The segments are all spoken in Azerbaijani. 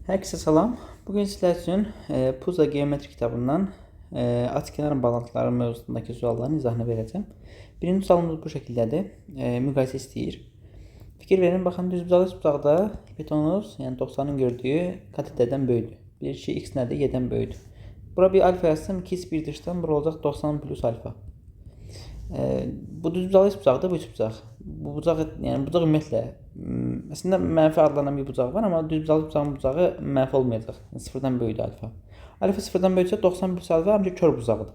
Herkese salam. Bugün sizler üçün Puza Geometri kitabından açıkenar bağlantıları mövzusundakı sualların izahını verəcəm. Birinci sualımız bu şəkildədir. Müqayisə istəyir. Fikir verin, baxın, düzbucaqlı bucaqda hipotenuz, yəni 90'ın gördüyü kateterdən böyükdür. Bilir ki, x nədir? Y-dən böyükdür. Bura bir alfa yazsam, 2x bir dışdan, bura olacaq 90 plus alfa. Bu düzbucaqlı bucaqdır, bu bucaq. Bu bucaq, yəni bucaq ümumiyyətlə əslində mənfi adlanan bir bucaq var, amma düzbucaqlı bucağın bucağı mənfi olmayacaq. Yəni, sıfırdan böyükdür alfa. Alfa sıfırdan böyüksə 90 plus alfa həmişə kör bucaqdır.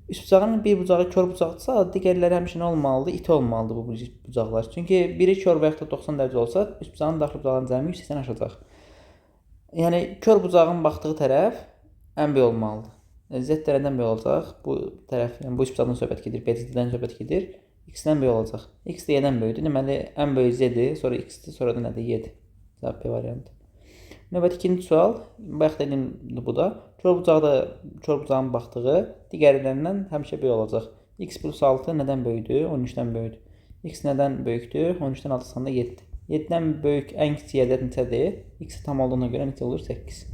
Üst bucağın bir bucağı kör bucaqdırsa, digərləri həmişə nə olmalıdır? İti olmalıdır bu bucaqlar. Çünki biri kör və yaxud da 90 dərəcə olsa, üst bucağın daxil bucağın cəmi 180 aşacaq. Yəni kör bucağın baxdığı tərəf ən böyük olmalıdır. Z tərəfdən böyük olacaq. Bu tərəf, yəni bu üst bucaqdan söhbət gedir, BC-dən söhbət gedir. X-dən böyük olacaq. X də Y-dən böyükdür. Deməli, ən böyük Z-dir, sonra X-dir, sonra da nədir? Y-dir. Cavab B variantı. Növbəti ikinci sual. Bayaq dediyim bu da. Kör bucağın baxdığı digərlərindən həmişə böyük olacaq. X plus 6 nədən böyükdür? 13-dən böyükdür. X nədən böyükdür? 13-dən 6 sanda 7-dir. 7-dən böyük ən kiçik ədəd neçədir? X tam olduğuna görə neçə olur? 8.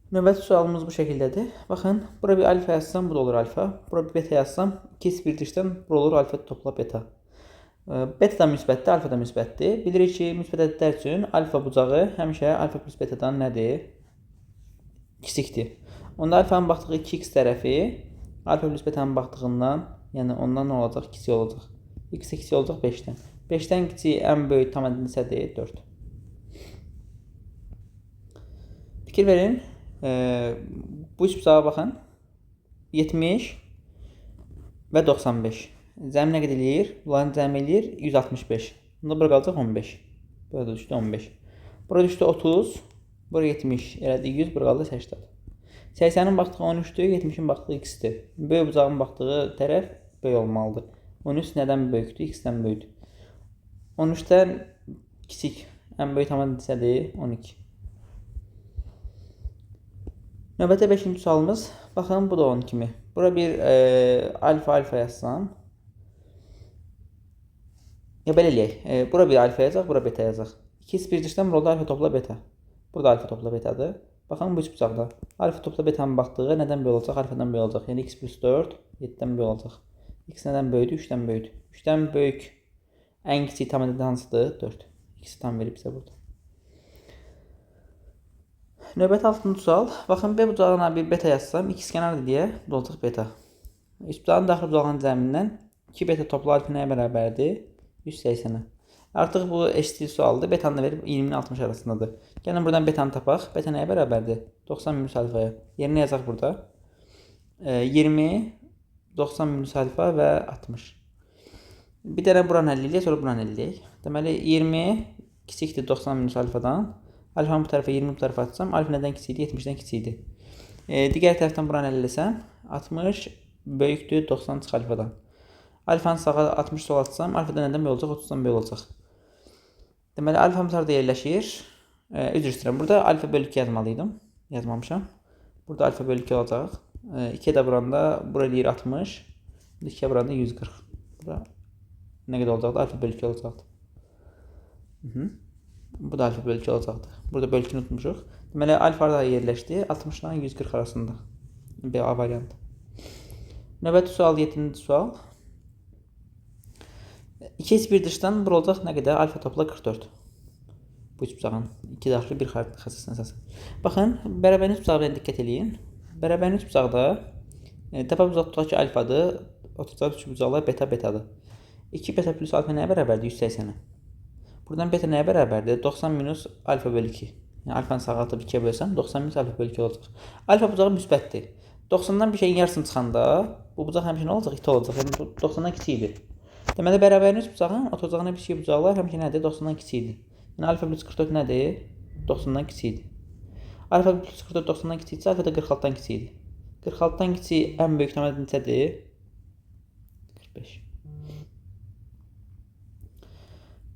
Növbəti sualımız bu şəkildədir. Baxın, bura bir alfa yazsam, bu da olur alfa. Bura bir beta yazsam, 2x bir dışdan, bura olur alfa topla beta. Beta da müsbətdir, alfa da müsbətdir. Bilirik ki, müsbət ədədlər üçün alfa bucağı həmişə alfa plus betadan nədir? Kiçikdir. Onda alfanın baxdığı 2x tərəfi alfa plus betanın baxdığından, yəni ondan nə olacaq? Kiçik olacaq. X kiçik olacaq 5-dən. 5-dən kiçik ən böyük tam ədəd neçədir? 4. Fikir verin. Bu üç bucağa baxın. 70 və 95. Cəmi nə qədər eləyir? Bunların cəmi eləyir 165. Bunda bura qalacaq 15. Burada düşdü 15. Burada düşdü 30. Bura 70. Elədi 100. Bura qaldı 80. 80'in baxdığı 13'dür. 70'in baxdığı x-dir. Böyük bucağın baxdığı tərəf böyük olmalıdır. 13 nədən böyükdür? X-dən böyükdür. 13'dən kiçik. Ən böyük tam ədəd neçədir? 12. Növbəti 5-ci sualımız. Baxın, bu da 10 kimi. Bura bir alfa yazsam. Ya belə eləyək. Bura bir alfa yazacaq, bura beta yazacaq. 2x bir dışdan burada alfa topla beta. Burada alfa topla betadır. Baxın, bu üç bucaqda. Alfa topla betanın baxdığı nədən böyük olacaq? Alfadan böyük olacaq. Yəni x plus 4, 7-dən böyük olacaq. X nədən böyükdür? 3-dən böyükdür. 3-dən böyük ən kiçik tam ədəd hansıdır? 4. İkisi tam verib bizə burada. Növbəti 6-cı sual. Baxın, B bucağına bir beta yazsam, ikizkənardır deyə, bu olacaq beta. Üst bucağın daxil bucağının cəmindən 2 beta toplu alfa nəyə bərabərdir? 180'ə. Artıq bu eşitli sualdır. Betanı verib 20 ilə 60 arasındadır. Gəlin buradan betanı tapaq. Beta nəyə bərabərdir? 90 minus alfaya. Yerinə yazaq burada. 20, 90 minus alfa və 60. Bir dənə buranı əldə eləyək, sonra buranı əldə eləyək. Deməli, 20 kiçikdir 90 minus alfadan. Alfanı bu tərəfə 20 bu tərəfə atsam, alfa nədən kiçikdir? 70'dən kiçikdir. Digər tərəfdən buranı əldə eləsəm, 60 böyükdür 90 çıx alfadan. Alfanı sağa 60 sola atsam, alfada nədən böyük olacaq? 30'dan böyük olacaq. Deməli, alfamız harada yerləşir? Üzr istəyirəm. Burada alfa bölü 2 yazmalıydım. Yazmamışam. Burada alfa bölü 2 olacaq. 2 də buranda, bura eləyir 60. 2 buranda 140. Bura nə qədər olacaqdı? Alfa bölü 2 olacaqdı. Bu da alfa bölü 2 olacaqdı. Burada bölü 2'ni unutmuşuq. Deməli, alfa harada yerləşdi? 60 ilə 140 arasında. B A variantı. Növbəti sual 7-ci sual. 2x bir dışdan bura olacaq nə qədər? Alfa topla 44. Bu üç bucağın 2 daxili 1 xarici xəssəsinə əsasən. Baxın, bərabərin üç bucağı diqqət eləyin. Bərabərin üç bucaqda təpə bucaq tutaq ki alfadır. Oturacaq üç bucaqlar beta-betadır. 2 beta plus alfa nəyə bərabərdir? 180'ə. Buradan beta nəyə bərabərdir? 90 minus alfa bölü 2. Yəni alfanı sağa atıb 2'yə bölsəm 90 minus alfa bölü 2 olacaq. Alfa bucağı müsbətdir. 90'dan bir şeyin yarısını çıxanda bu bucaq həmişə nə olacaq? 2 olacaq. Yəni 90'dan kiçikdir. Deməli, bərabərin üç bucağın oturacağına bir şey bucaqlar həmişə nədir? 90'dan kiçikdir. Yəni alfa plus 44 nədir? 90'dan kiçikdir. Alfa plus 44 90'dan kiçikdirsə, alfa da 46'dan kiçikdir. 46'dan kiçik ən böyük tam ədəd neçədir? 45.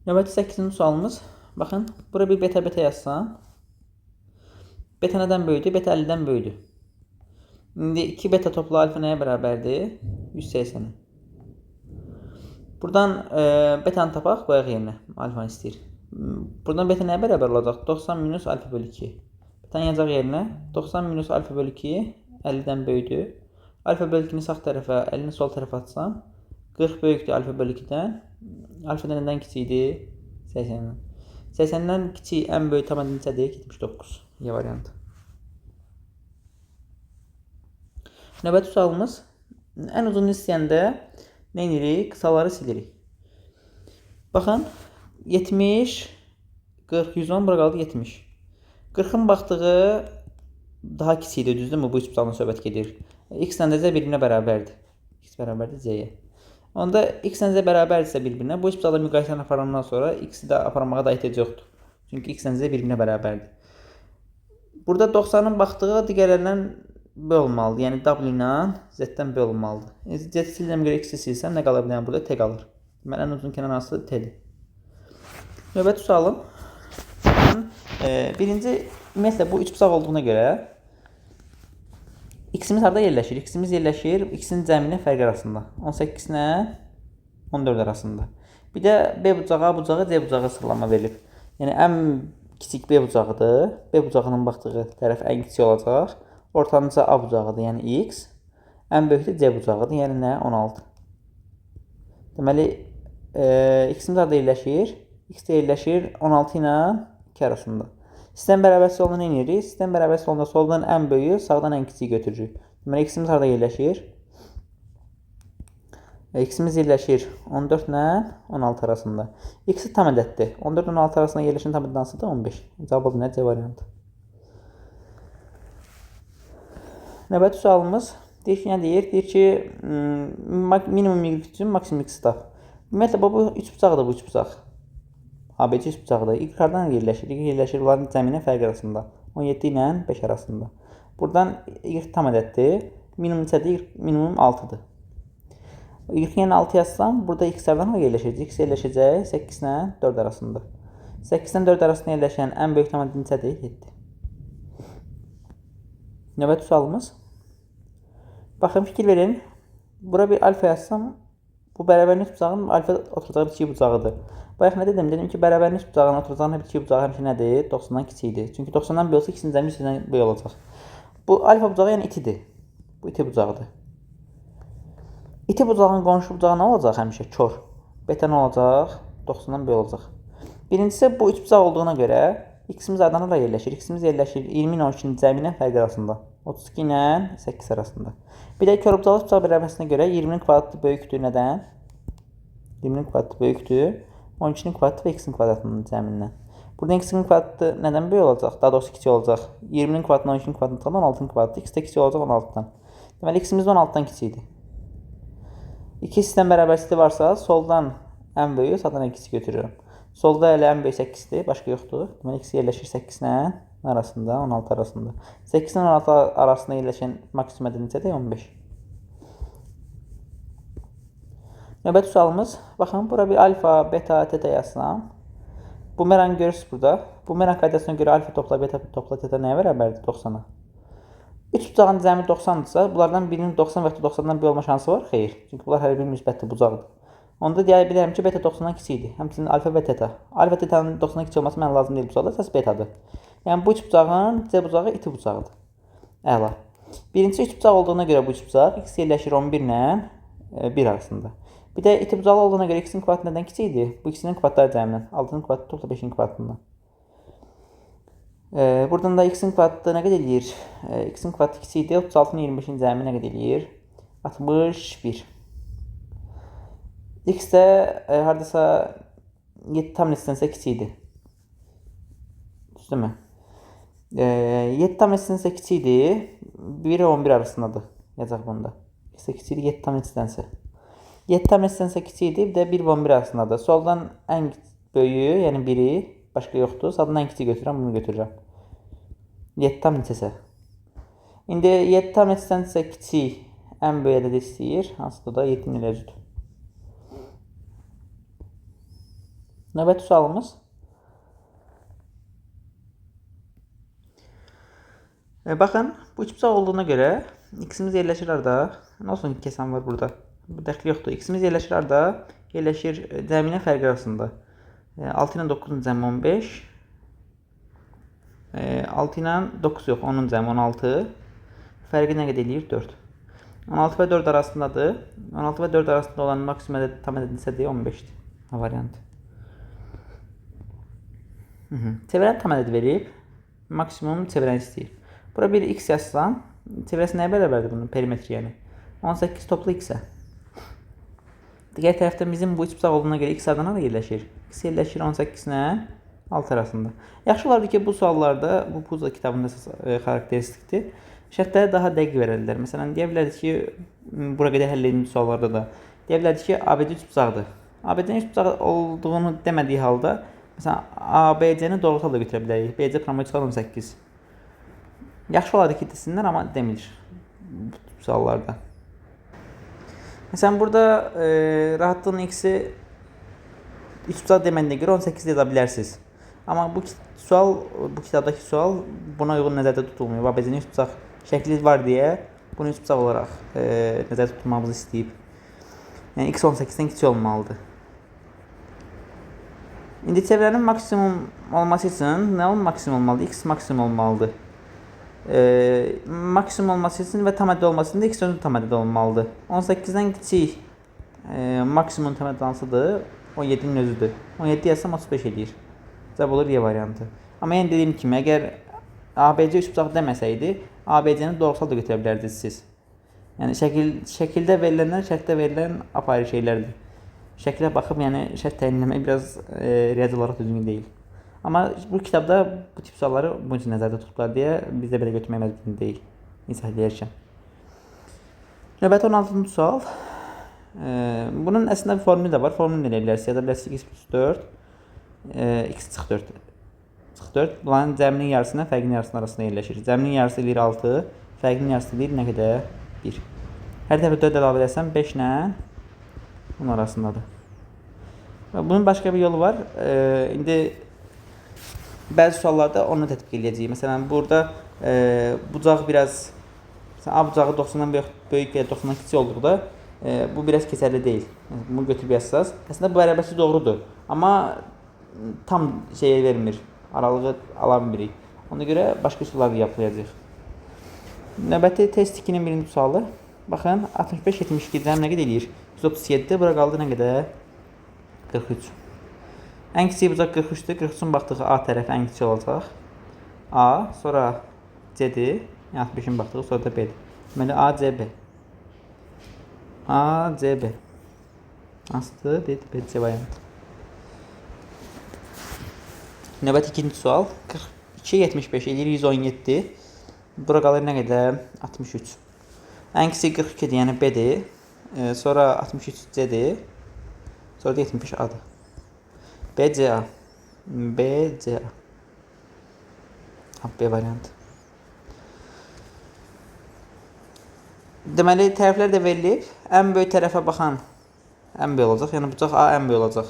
Növbəti 8-ci sualımız. Baxın, bura bir beta yazsam. Beta nədən böyükdür? Beta 50'dən böyükdür. İndi 2 beta toplu alfa nəyə bərabərdir? 180'ə. Buradan betanı tapaq, qoyaq yerinə. Alfanı istəyir. Buradan beta nəyə bərabər olacaq? 90 minus alfa bölü 2. Beta yazacaq yerinə 90 minus alfa bölü 2 50-dən böyükdür. Alfa bölü 2-ni sağ tərəfə, 50-ni sol tərəfə atsam 40 böyükdür alfa bölü 2-dən. Alfa nədən kiçikdir? 80-dən. 80-dən kiçik ən böyük tam ədəd neçədir? 79. Y variantı. Növbəti sualımız. Ən uzun istəyəndə nə edirik? Qısaları silirik. Baxın, 70, 40, 110, bura qaldı 70. 40-ın baxdığı daha kiçikdir, düzdürmü? Bu üç bucaqdan söhbət gedir. X-lə də Z bir-birinə bərabərdir. X bərabərdir Z-yə. Onda X-lə Z bərabərdirsə bir-birinə, bu üç bucaqda müqayisəni aparandan sonra X-i də aparmağa da ehtiyac yoxdur. Çünki X-lə Z bir-birinə bərabərdir. Burada 90-ın baxdığı digərlərindən B olmalıdır. Yəni W ilə Z-dən B olmalıdır. Z-i silsəm görə X-i silsəm nə qala bilər? Burada T qalır. Deməli, ən uzun kənar hansı T-dir. Növbəti sualım. Birinci, ümumiyyətlə bu üç bucaq olduğuna görə X-imiz harada yerləşir? X-imiz yerləşir X-in cəminin fərqi arasında. 18 ilə 14 arasında. Bir də B bucağı, A bucağı, C bucağı sıralama verilib. Yəni, ən kiçik B bucağıdır. B bucağının baxdığı tərəf ən kiçik olacaq. Ortanca A bucağıdır, yəni X. Ən böyükdə C bucağıdır, yəni nə? 16. Deməli, X-imiz harada yerləşir? X yerləşir 16 ilə 2 arasında. Sistem bərabərsiz olanda nə edirik? Sistem bərabərsiz olanda soldan ən böyüyü, sağdan ən kiçiyi götürürük. Deməli, X-imiz harada yerləşir? X-imiz yerləşir 14 ilə 16 arasında. X tam ədəddir. 14 ilə 16 arasında yerləşən tam ədəd hansıdır? 15. Cavab odur nə? C variantı. Növbəti sualımız deyir ki, nə deyir? Deyir ki, minimum y üçün maksimum x tap. Ümumiyyətlə, bu üç bucaqdır, bu üç bucaq. ABC üç bucaqdır. Y hardan yerləşir? Y yerləşir onların cəminin fərqi arasında. 17 ilə 5 arasında. Buradan y tam ədəddir. Minimum neçədir? Minimum 6-dır. Y yəni 6 yazsam, burada x hardan yerləşəcək? X yerləşəcək 8 ilə 4 arasında. 8 ilə 4 arasında yerləşən ən böyük tam ədəd neçədir? 7. Növbəti sualımız. Baxın, fikir verin. Bura bir alfa yazsam, bu bərabərlik bucağının alfa oturacağı bir kiçik bucağıdır. Bayaq nə dedim? Dedim ki, bərabərlik bucağının oturacağının bir kiçik bucağı həmişə nədir? 90-dan kiçikdir. Çünki 90-dan B olsa, ikisinin cəmi 100-dən B olacaq. Bu alfa bucağı yəni itidir. Bu iti bucağıdır. İti bucağın qonşu bucağı nə olacaq həmişə? Kör. Beta nə olacaq? 90-dan B olacaq. Birincisi, bu üç bucaq olduğuna görə X-imiz hardan oraya yerləşir? X-imiz yerləşir 20 ilə 12-nin cəminin fərqi arasında. 32 ilə 8 arasında. Bir də kör bucaq bucaq bərabərlisinə görə 20-nin kvadratı böyükdür nədən? 20-nin kvadratı böyükdür 12-nin kvadratı və X-in kvadratının cəmindən. Burada X-in kvadratı nədən böyük olacaq? Daha doğrusu kiçik olacaq. 20-nin kvadratından 12-nin kvadratından 16-nin kvadratı. X-də kiçik olacaq 16-dan. Deməli, X-imiz 16-dan kiçikdir. İki sistem bərabərsizliyi varsa, soldan ən böyüyü, sağdan ən kiçik götürürüm. Solda elə ən böyük 8-dir, başqa yoxdur. Deməli, X yerləşir 8 ilə arasında, 16 arasında. 8 ilə 16 arasında yerləşən maksimum ədəd neçədir? 15. Növbəti sualımız. Baxın, bura bir alfa, beta, teta yazsam. Bumerang görürsünüz burada. Bumerang qaydasına görə alfa topla, beta topla, teta nəyə bərabərdir? 90-a. 3 bucağın cəmi 90-dırsa, bunlardan birinin 90 və 90-dan bir olma şansı var? Xeyr. Çünki bunlar hər bir müsbətli bucaqdır. Onda deyə bilərəm ki, beta 90-dan kiçikdir. Həmçinin alfa və teta. Alfa tetanın 90-dan kiçik olması mənə lazım deyil bucaqda, əsas betadır. Yəni, bu üç bucağın C bucağı iti bucağıdır. Əla. Birincisi üç bucaq olduğuna görə bu üç bucaq X yerləşir 11 ilə 1 arasında. Bir də iti bucağı olduğuna görə X-in kvadratı nədən kiçikdir? Bu ikisinin kvadratları cəmindən. 6-nın kvadratı topla 5-in kvadratından. Buradan da X-in kvadratı nə qədər eləyir? X-in kvadratı kiçikdir. 36-nın 25-in cəmi nə qədər eləyir? 61. X də haradasa 7 tam neçədənsə kiçikdir. Düzdürmü? 7 tam neçədənsə kiçikdir. 1 və 11 arasındadır. Yazaq bunda. X də kiçikdir 7 tam neçədənsə. 7 tam neçədənsə kiçikdir. Bir də 1 və 11 arasındadır. Soldan ən böyüyü, yəni 1-i başqa yoxdur. Sağdan ən kiçik götürürəm, bunu götürürəm. 7 tam neçəsə. İndi 7 tam neçədənsə kiçik ən böyük ədəd istəyir. Hansıdır da 7-nin ilə özüdür. Növbəti sualımız. Baxın, bu üç bucaq olduğuna görə X-imiz yerləşir harada? Nə olsun ki, kəsən var burada. Bu dəxli yoxdur. X-imiz yerləşir harada? Yerləşir cəminin fərqi arasında. 6 ilə 9-un cəmi 15. 6 ilə 9 yox, onun cəmi 16. Fərqi nə qədər eləyir? 4. 16 və 4 arasındadır. 16 və 4 arasında olan maksimum ədəd tam ədəd neçədir? 15-dir. A variantı. Çevrəni tam ədəd verib, maksimum çevrəni istəyir. Bura bir x yazsam, çevrəsi nəyə bərabərdir bunun? Perimetri yəni. 18 toplu x-ə. Digər tərəfdən bizim bu üçbucaq olduğuna görə x adına da yerləşir. X yerləşir 18 ilə 6 arasında. Yaxşı olardı ki, bu suallarda, bu Puza kitabında xarakteristikdir. Şərtləri daha dəqiq verərlər. Məsələn, deyə bilərdik ki, bura qədər həll edilmiş suallarda da deyə bilərdik ki, ABC üçbucaqdır. ABC-nin üçbucaq olduğunu demədiyi halda, məsələn, ABC-ni doğrusal da götürə bilərik. BC promoçikal 18. Yaxşı olardı ki, desinlər, amma demilir bu suallarda. Məsələn, burada rahatlığın x-i üçbucaq deməyinə görə 18 yaza bilərsiniz. Amma bu kitabdakı sual buna uyğun nəzərdə tutulmuyor. ABC-nin üçbucaq şəkli var deyə bunu üçbucaq olaraq nəzərdə tutulmamızı istəyib. Yəni x 18-dən kiçik olmalıdır. İndi çevrənin maksimum olması üçün nə maksimum olmalıdır? X maksimum olmalıdır. Maksimum olması üçün və tam ədəd olması üçün də x özü tam ədəd olmalıdır. 18-dən kiçik maksimum tam ədəd hansıdır? 17-nin özüdür. 17 yazsam 35 edir. Cavab olur Y variantı. Amma yəni dediyim kimi, əgər ABC üçbucaq deməsəydi, ABC-ni doğrusal da götürə bilərdiniz siz. Yəni şəkildə verilənlər, şərtdə verilən apayrı şeylərdir. Şəklə baxıb, yəni şərt təyinləmək biraz riyazi olaraq düzgün deyil. Amma bu kitabda bu tip sualları bunun üçün nəzərdə tutublar deyə biz də belə götürmək məcburi deyil. İzah edərkən. Növbəti 16-cı sual. Bunun əslində bir formülü də var. Formülü elə bilərsiniz. Yaza bilərsiniz x plus 4, x çıx 4. Çıx 4. Bunların cəminin yarısına, fərqinin yarısının arasında yerləşir. Cəminin yarısı eləyir 6, fərqinin yarısı eləyir nə qədər? 1. Hər dəfə 4 əlavə edərsəm 5 ilə bunun arasındadır. Bunun başqa bir yolu var. İndi bəzi suallarda onu tətbiq edəcəyik. Məsələn, burada bucaq biraz, A bucağı 90-dan böyük və 90-dan kiçik olduqda bu biraz keçərli deyil. Bunu götürüb yazsaz. Əslində bu bərabərçi doğrudur. Amma tam şeyə vermir. Aralığı alamırıq. Ona görə başqa sualları yapılacaq. Növbəti test 2-nin birinci sualı. Baxın, 65-72 cəm nə qədər eləyir? 137, bura qaldı nə qədər? 43. Ən kiçik bucaq 43-dür. 43-ün baxdığı A tərəfi ən kiçik olacaq. A, sonra C-dir. Yəni 65-in baxdığı, sonra da B-dir. Deməli, A, C, B. A, C, B. Hansıdır? B, B, C variantı. Növbəti ikinci sual. 42-75 eləyir 117. Bura qalır nə qədər? 63. Ən kiçik 42-dir, yəni B-dir. Sonra 63 C-dir. Sonra da 70 A-dır. BCA. BCA. B variantı. Deməli, tərəflər də verilib. Ən böyük tərəfə baxan ən böyük olacaq. Yəni, bucaq A ən böyük olacaq.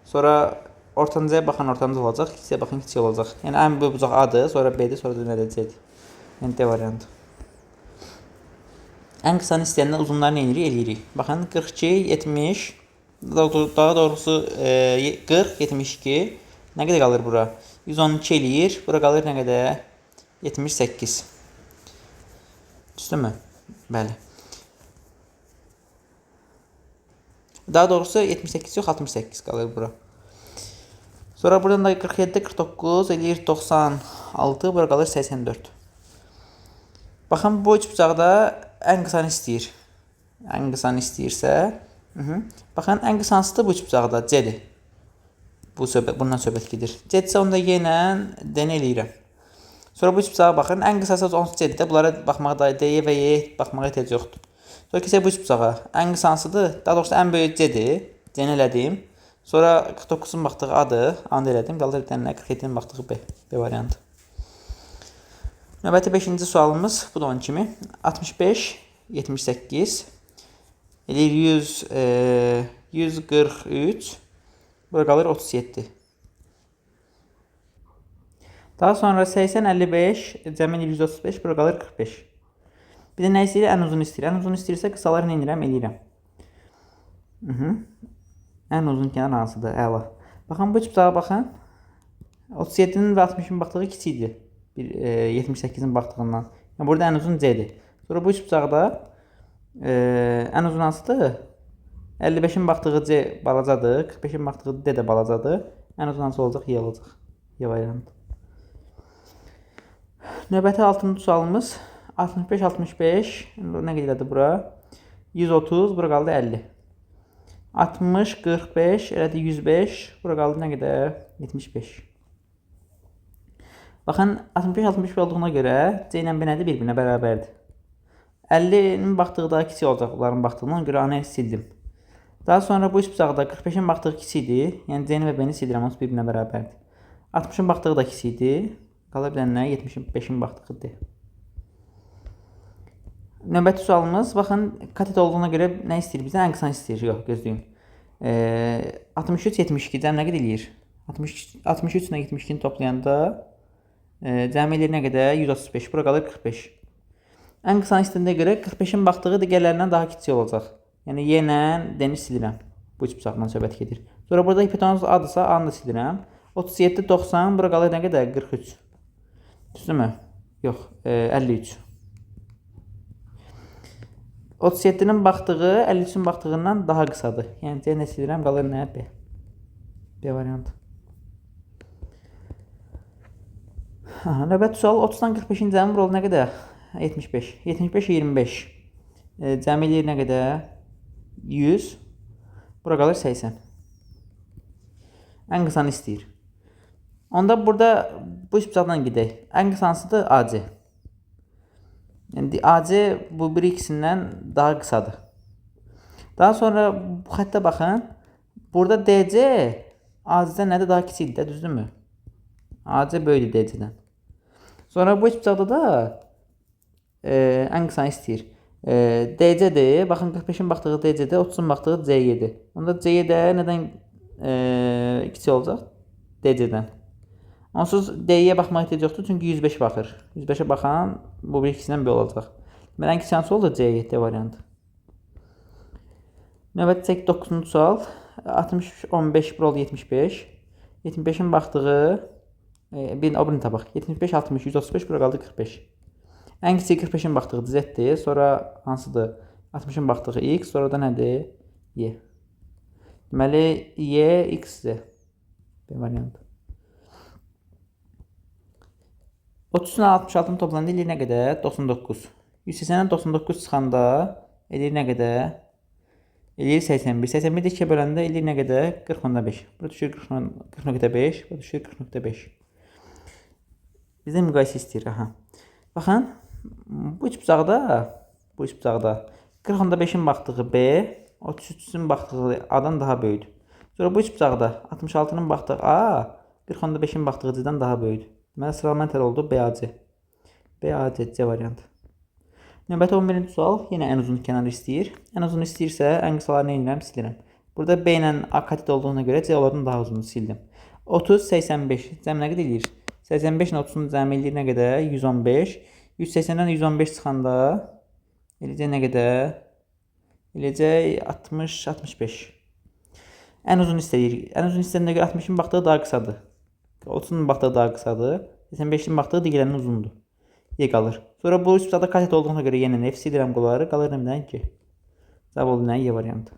Sonra ortancaya baxan ortancı olacaq. Kiçiyə baxan kiçik olacaq. Yəni, ən böyük bucaq A-dır, sonra B-dir, sonra da nədir? C-dir. Yəni, D variantı. Ən qısanı istəyəndə uzunları nə eləyirik? Baxın, 42, 70, daha doğrusu 40, 72. Nə qədər qalır bura? 112 eləyir. Bura qalır nə qədər? 78. Düzdürmü? Bəli. Daha doğrusu 78 yox, 68 qalır bura. Sonra buradan da 47, 49 eləyir 96. Bura qalır 84. Baxın, bu üçbucaqda ən qısanı istəyir. Ən qısanı istəyirsə, baxın, ən qısansıdır bu üçbucaqda C-dir. Bundan söhbət gedir. C-dirsə onda Y ilə D-ni eləyirəm. Sonra bu üçbucağa baxın, ən qısası onsuz C-dir. Bunlara baxmağa da D-yə və Y-yə baxmağa ehtiyac yoxdur. Sonra keçək bu üçbucağa. Ən qısansıdır, daha doğrusu ən böyük C-dir. C-ni elədim. Sonra 49-un baxdığı A-dır. A-nı elədim. Qalır bir dənə 47-nin baxdığı B. B variantı. Növbəti 5-ci sualımız bu da onun kimi. 65, 78 eləyir 143. Bura qalır 37. Daha sonra 80, 55, cəmin 135, bura qalır 45. Bir də nə istəyir? Ən uzun istəyir. Ən uzun istəyirsə qısaları nə edirəm? Eləyirəm. Ən uzun kənar hansıdır? Əla. Baxın bu üç bucağa baxın. 37'nin və 60'ın baxdığı kiçikdir. 78'in baxdığından. Yəni burada ən uzun C-dir. Sonra bu üç bucaqda ən uzun hansıdır? 55'in baxdığı C balacadır. 45'in baxdığı D də balacadır. Ən uzun hansı olacaq? Y olacaq. Y variantı. Növbəti 6-cı sualımız 65-65. Nə qədərdir bura? 130, bura qaldı 50. 60, 45, elədi 105, bura qaldı nə qədər? 75. Baxın, 65-65 olduğuna görə C ilə B nədir? Bir-birinə bərabərdir. 50'nin baxdığı daha kiçik olacaq onların baxdığından, ona görə A-nı sildim. Daha sonra bu üç bucaqda 45'in baxdığı kiçikdir. Yəni C-ni və B-ni sildirəm, onsuz bir-birinə bərabərdir. 60'ın baxdığı da kiçikdir. Qala bilən nə? 75'in baxdığı D. Növbəti sualımız, baxın, katet olduğuna görə nə istəyir bizdən? Ən qısanı istəyir. Yox, gözləyin. 63-72 cəm nə qədər eləyir? 63 ilə 72-ni toplayanda cəm eləyir nə qədər? 135. Bura qalır 45. Ən qısanı istəyinə görə 45'in baxdığı digərlərindən daha kiçik olacaq. Yəni Y ilə D-ni silirəm. Bu üç bucaqdan söhbət gedir. Sonra burada hipotenuz A-dırsa A-nı da silirəm. 37-90, bura qalır nə qədər? 43. Düzdürmü? Yox, 53. 37'nin baxdığı 53'ün baxdığından daha qısadır. Yəni C nə silirəm? Qalır nə? B. B variantı. Növbəti sual 30-dan 45-in cəmi bura nə qədər? 75. 75-25. Cəmi eləyir nə qədər? 100. Bura qalır 80. Ən qısanı istəyir. Onda burada bu üç bucaqdan gedək. Ən qısansıdır AC. Yəni AC bu bir ikisindən daha qısadır. Daha sonra bu xəttə baxın. Burada DC AC-dən nədir? Daha kiçikdir, düzdürmü? AC böyükdür DC-dən. Sonra bu üç bucaqda da ən qısanı istəyir. DC-dir. Baxın 45'in baxdığı DC-dir, 30'un baxdığı C7'dir. Onda C7 nədən kiçik olacaq? DC-dən. Onsuz D-yə baxmaq ehtiyac yoxdur, çünki 105 baxır. 105'ə baxan bu bir ikisindən bir olacaq. Ən kiçik hansı oldu? C7 variantı. Növbəti 9-cu sual. 60-15 bura oldu 75. 75'in baxdığı o birini tapaq. 75-60, 135 bura qaldı 45. Ən kiçik 45'in baxdığı Z-dir. Sonra hansıdır? 60'ın baxdığı X. Sonra da nədir? Y. Deməli Y, X, Z. B variantı. 30 ilə 66'nı toplanında eləyir nə qədər? 99. 180'dən 99 çıxanda eləyir nə qədər? Eləyir 81. 81 2-yə böləndə eləyir nə qədər? 40.5. Bura düşür 40.5. Bura düşür 40.5. Bizdən müqayisə istəyir. Baxın, bu üç bucaqda 40.5'in baxdığı B, 33'ün baxdığı A-dan daha böyükdür. Sonra bu üç bucaqda 66'nın baxdığı A, 40.5'in baxdığı C-dən daha böyükdür. Deməli sıralama tər oldu BAC. BAC C variantı. Növbəti 11-ci sual yenə ən uzun kənarı istəyir. Ən uzun istəyirsə ən qısalarını nə edirəm? Silirəm. Burada B ilə A katet olduğuna görə C onlardan daha uzunu sildim. 30 85 cəm nə qədər eləyir? 85 ilə 30'un cəmi eləyir nə qədər? 115. 180'dən 115 çıxanda eləyəcək nə qədər? Eləyəcək 60 65. Ən uzun istəyir. Ən uzun istəyinə görə 60'ın baxdığı daha qısadır. 30'un baxdığı daha qısadır. 85'in baxdığı digərlərinin uzundur. Y qalır. Sonra bu üç bucaqda katet olduğuna görə yenə F silirəm qolları. Qalır nədən ki? Cavab oldu nə? Y variantı.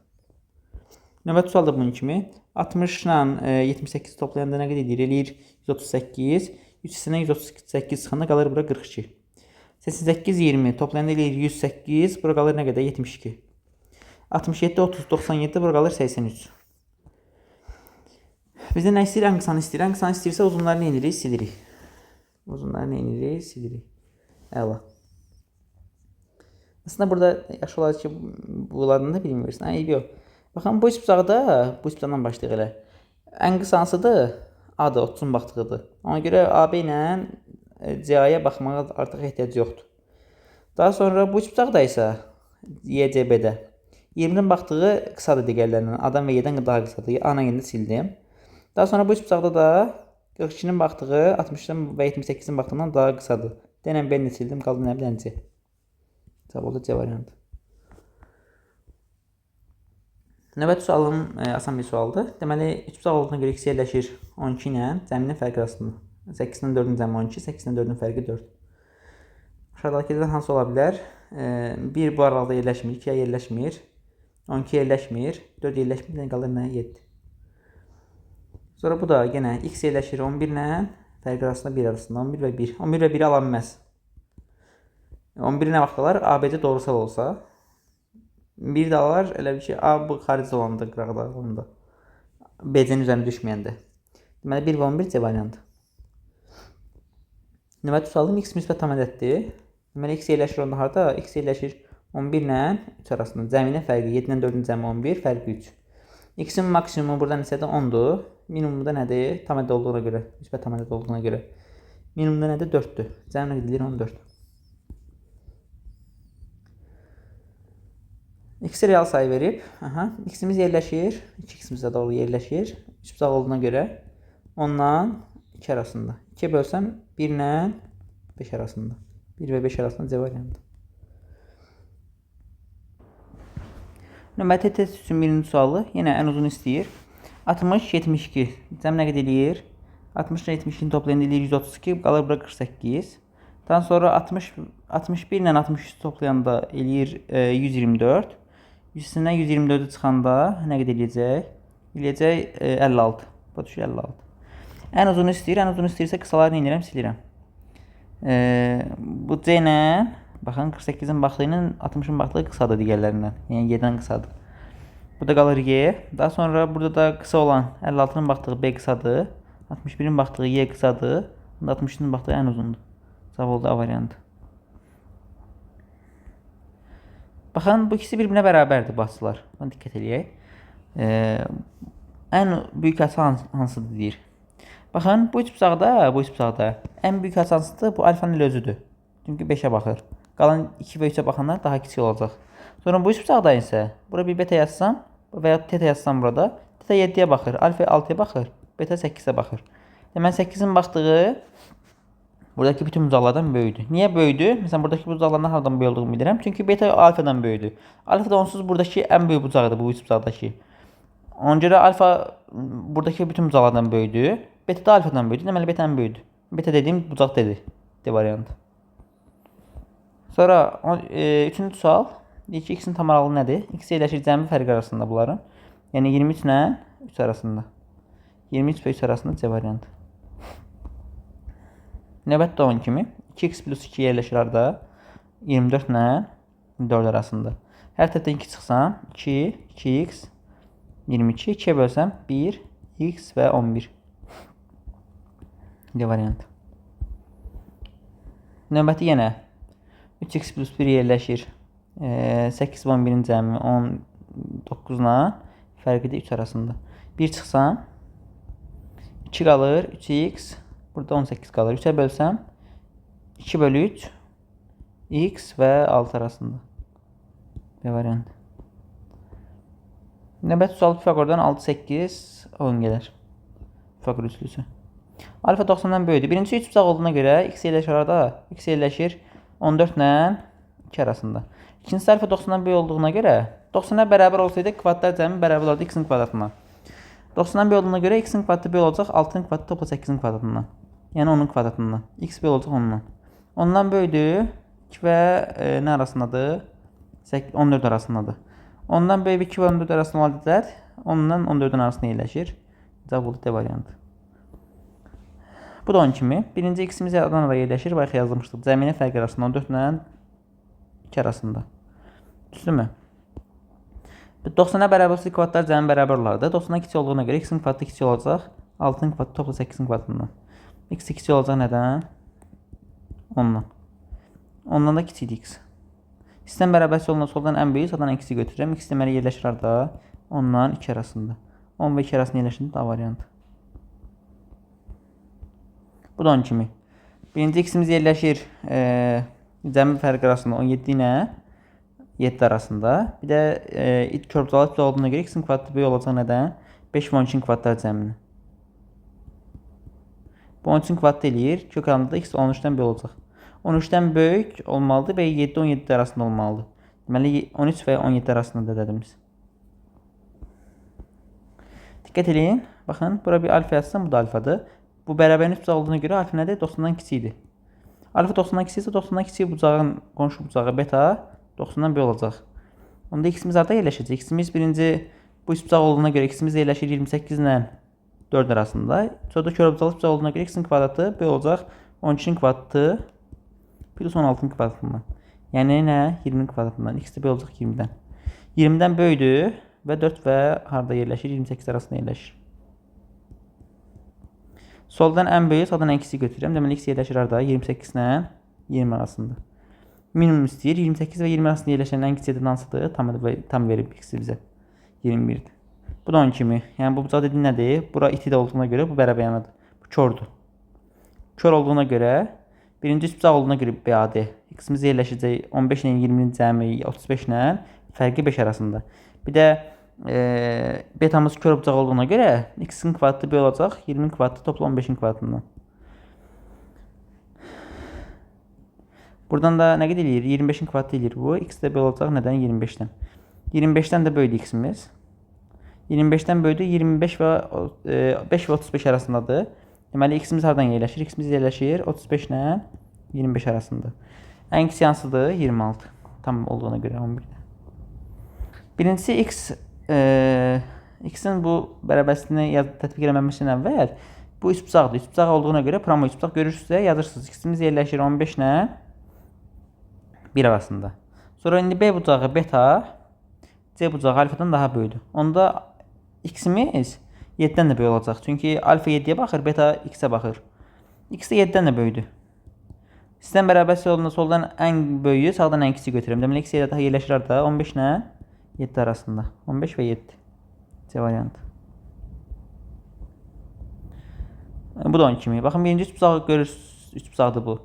Növbəti sual da bunun kimi. 60 ilə 78 toplayanda nə qədər edir? Eləyir 138. 180'dən 138 çıxanda qalır bura 42. 88 20 toplayanda eləyir 108. Bura qalır nə qədər? 72. 67 30 97 bura qalır 83. Bizdə nə istəyir? Ən qısanı istəyir. Ən qısanı istəyirsə uzunları nə edirik? Silirik. Uzunları nə edirik? Silirik. Əla. Aslında burada yaş olar ki, bunlardan da bilmirsən. Eybi yox. Baxın, bu üç bucaqdan başlayıq elə. Ən qısansıdır? A-dır, 30'un baxdığıdır. Ona görə AB ilə C-yə baxmağa artıq ehtiyac yoxdur. Daha sonra bu üç bucaqda isə YCB-də 20'nin baxdığı qısadır digərlərindən. A-dan və Y-dən daha qısadır. A-na yeni sildim. Daha sonra bu üç bucaqda da 42'nin baxdığı 60'dan və 78'in baxdığından daha qısadır. Denən B-ni sildim, qaldı nə bilən C. Cavab oldu C variantı. Növbəti sualım asan bir sualdır. Deməli, 3 sual olduğuna görə x yerləşir 12 ilə cəminin fərqi arasında. 8-dən 4-ün cəmi 12, 8-dən 4-ün fərqi 4. Aşağıdakilərdən hansı ola bilər? 1 bu aralıqda yerləşmir, 2-yə yerləşmir, 12 yerləşmir, 4 yerləşmir, yəni qalır nə? 7. Sonra bu da yenə x yerləşir 11 ilə fərqi arasında 1 arasında, 11 və 1. 11 və 1-i ala bilməz. 11 nə vaxt alar? ABC doğrusal olsa. 1 də alar, elə bir ki, A bu xarici olanda, qıraqda olanda. BC-nin üzərində düşməyəndə. Deməli, 1 və 11 C variantı. Növbəti sualım x müsbət tam ədəddir. Deməli, x yerləşir onda harada? X yerləşir 11 ilə 3 arasında. Cəminin fərqi 7-dən 4-ün cəmi 11, fərqi 3. X-in maksimumu burada neçədir? 10-dur. Minimumu da nədir? Tam ədəd olduğuna görə, müsbət tam ədəd olduğuna görə. Minimum da nədir? 4-dür. Cəmi nə edilir? 14. X-i real sayı verib. X-imiz yerləşir. 2x-imiz də doğru yerləşir. 3 bucaq olduğuna görə ondan 2 arasında. 2 bölsəm 1 ilə 5 arasında. 1 və 5 arasında C variantı. Növbəti test üçün birinci sualı yenə ən uzun istəyir. 60, 72. Cəm nə qədər eləyir? 60 ilə 72-ni toplayanda eləyir 132, qalır bura 48. Daha sonra 61 ilə 63 toplayanda eləyir 124. 100-sindən 124-ü çıxanda nə qədər eləyəcək? Eləyəcək 56. Bu düşür 56. Ən uzunu istəyir. Ən uzunu istəyirsə qısaları nə edirəm? Silirəm. Bu C ilə, baxın 48-in baxdığı ilə 60-ın baxdığı qısadır digərlərindən. Yəni Y-dən qısadır. Burada qalır Y. Daha sonra burada da qısa olan 56-nın baxdığı B qısadır. 61-in baxdığı Y qısadır. 60-ın baxdığı ən uzundur. Cavab oldu A variantı. Baxın, bu ikisi bir-birinə bərabərdir baxçılar. Buna diqqət eləyək. Ən böyük açı hansıdır deyir. Baxın, bu üç bucaqda ən böyük açı hansıdır? Bu alfanın özüdür. Çünki 5-ə baxır. Qalan 2 və 3-ə baxanlar daha kiçik olacaq. Sonra bu üç bucaqda isə bura bir beta yazsam və ya teta yazsam burada. Teta 7-yə baxır, alfa 6-ya baxır, beta 8-ə baxır. Deməli 8-in baxdığı buradakı bütün bucaqlardan böyüdür. Niyə böyüdür? Məsələn, buradakı bucaqlardan hardan böyük olduğunu bilirəm. Çünki beta alfadan böyüdür. Alfa da onsuz buradakı ən böyük bucaqdır bu üç bucaqdakı. Ona görə alfa buradakı bütün bucaqlardan böyüdür. Beta da alfadan böyüdür. Deməli beta ən böyüdür. Beta dediyim bucaq dedi. D variantı. Sonra 3-cü sual. Deyir ki, x-in tam aralığı nədir? X yerləşir cəmi fərqi arasında bunların. Yəni 23 ilə 3 arasında. 23 və 3 arasında C variantı. Növbət doğan kimi 2x plus 2 yerləşir arada 24 ilə 4 arasında. Hər tərəfdən 2 çıxsam 2, 2x, 22, 2-yə bölsəm 1, x və 11. D variantı. Növbəti yenə 3x plus 1 yerləşir 8 və 11-in cəmi 19 ilə fərqi də 3 arasında. 1 çıxsam 2 qalır, 3x, burada 18 qalır. 3-ə bölsəm 2 bölü 3 x və 6 arasında. B variantı. Növbəti sual Pifaqordan 6, 8, 10 gəlir. Pifaqor üçlüsü. Alfa 90-dan böyüdür. Birincisi 3 bucaq olduğuna görə x yerləşir arada. X yerləşir 14 ilə 2 arasında. İkincisi alfa 90-dan böyük olduğuna görə 90-a bərabər olsaydı kvadratlar cəmi bərabər olurdu x-in kvadratına. 90-dan böyük olduğuna görə x-in kvadratı böyük olacaq 6-nın kvadratı topla 8-in kvadratından. Yəni 10-un kvadratından. X böyük olacaq 10-dan. Ondan böyüdür 2 və nə arasındadır? 14 arasındadır. Ondan böyük 2 və 14 arasında olan ədədlər 10-dan 14-ün arasında yerləşir. Cavab oldu D variantı. Bu da 10 kimi. Birinci x-imiz yaradan araya yerləşir. Bayaq yazılmışdıq. Cəminin fərqi arasında 14 ilə 2 arasında. Düzdürmü? 90-a bərabər olsa kvadratlar cəmi bərabər olardı. 90-a kiçik olduğuna görə x-in kvadratı kiçik olacaq. 6-nın kvadratı topla 8-in kvadratından. X kiçik olacaq nədən? 10-dan. Ondan da kiçikdir x. Sistem bərabərsi olunca soldan ən böyük, sağdan ən kiçik götürürəm. X deməli yerləşir arada 10-dan 2 arasında. 10 və 2 arasında yerləşir A variantı. Bu da 10 kimi. Birinci x-imiz yerləşir cəmi fərqi arasında 17 ilə 7 arasında. Bir də körbucalı olduğuna görə x-in kvadratı böyük olacaq nədən? 5 və 12-in kvadratlar cəmini. Bu 13-in kvadratı eləyir. Kök alanda da x 13-dən böyük olacaq. 13-dən böyük olmalıdır və 7-17 arasında olmalıdır. Deməli 13 və 17 arasında ədədimiz. Diqqət edin. Baxın, bura bir alfa yazsam, bu da alfadır. Bu bərabərin üst bucağı olduğuna görə alfa nədir? 90-dan kiçikdir. Alfa 90-dan kiçiksə 90-dan kiçik bucağın qonşu bucağı beta 90-dan b olacaq. Onda x-imiz harda yerləşəcək? X-imiz birinci bu üst bucaq olduğuna görə x-imiz yerləşir 28 ilə 4 arasında. Sonra da körbucaqlı bucaq olduğuna görə x-in kvadratı b olacaq 12-nin kvadratı plus 16-ın kvadratından. Yəni nə? 20-nin kvadratından. X də b olacaq 20-dən. 20-dən böyüdür və 4 və harda yerləşir? 28 arasında yerləşir. Soldan ən böyük, sağdan ən kiçik götürürəm. Deməli, x yerləşir harda? 28 ilə 20 arasında. Minimum istəyir. 28 və 20 arasında yerləşən ən kiçik hansıdır? Tam verib x-i bizə. 21'dir. Bu da 10 kimi. Yəni, bu bucaq dediğin nədir? Bura iti də olduğuna görə bu bərabər yanadır. Bu kördür. Kör olduğuna görə, birinci üst bucaq olduğuna görə b-adı. X-imiz yerləşəcək 15 ilə 20-nin cəmi 35 ilə fərqi 5 arasında. Bir də betamız kör bucaq olduğuna görə x-in kvadratı b olacaq 20-nin kvadratı topla 15-in kvadratından. Buradan da nə qədər eləyir? 25-in kvadratı eləyir bu. X də b olacaq nədən? 25-dən. 25-dən də böyüdü x-imiz. 25-dən böyüdü 25 və 5 və 35 arasındadır. Deməli, x-imiz hardan yerləşir? X-imiz yerləşir 35 ilə 25 arasında. Ən kiçik hansıdır? 26. Tam olduğuna görə 11-də. Birincisi x-in bu bərabərliyini tətbiq eləməmişdən əvvəl bu üst bucaqdır. Üst bucaq olduğuna görə promo üst bucaq görürsünüzsə yazırsınız. X-imiz yerləşir 15 ilə 1 arasında. Sonra indi b bucağı beta, c bucağı alfadan daha böyüdür. Onda x-imiz 7-dən də böyük olacaq. Çünki alfa 7-yə baxır, beta x-ə baxır. X də 7-dən də böyüdür. Sistem bərabərliyi yolunda soldan ən böyüyü, sağdan ən kiçiyi götürürəm. Deməli, x yerə daha yerləşir harda? 15 ilə 7 arasında. 15 və 7. C variantı. Bu da 10 kimi. Baxın, birinci üst bucağı görürsünüz. Üst bucaqdır bu.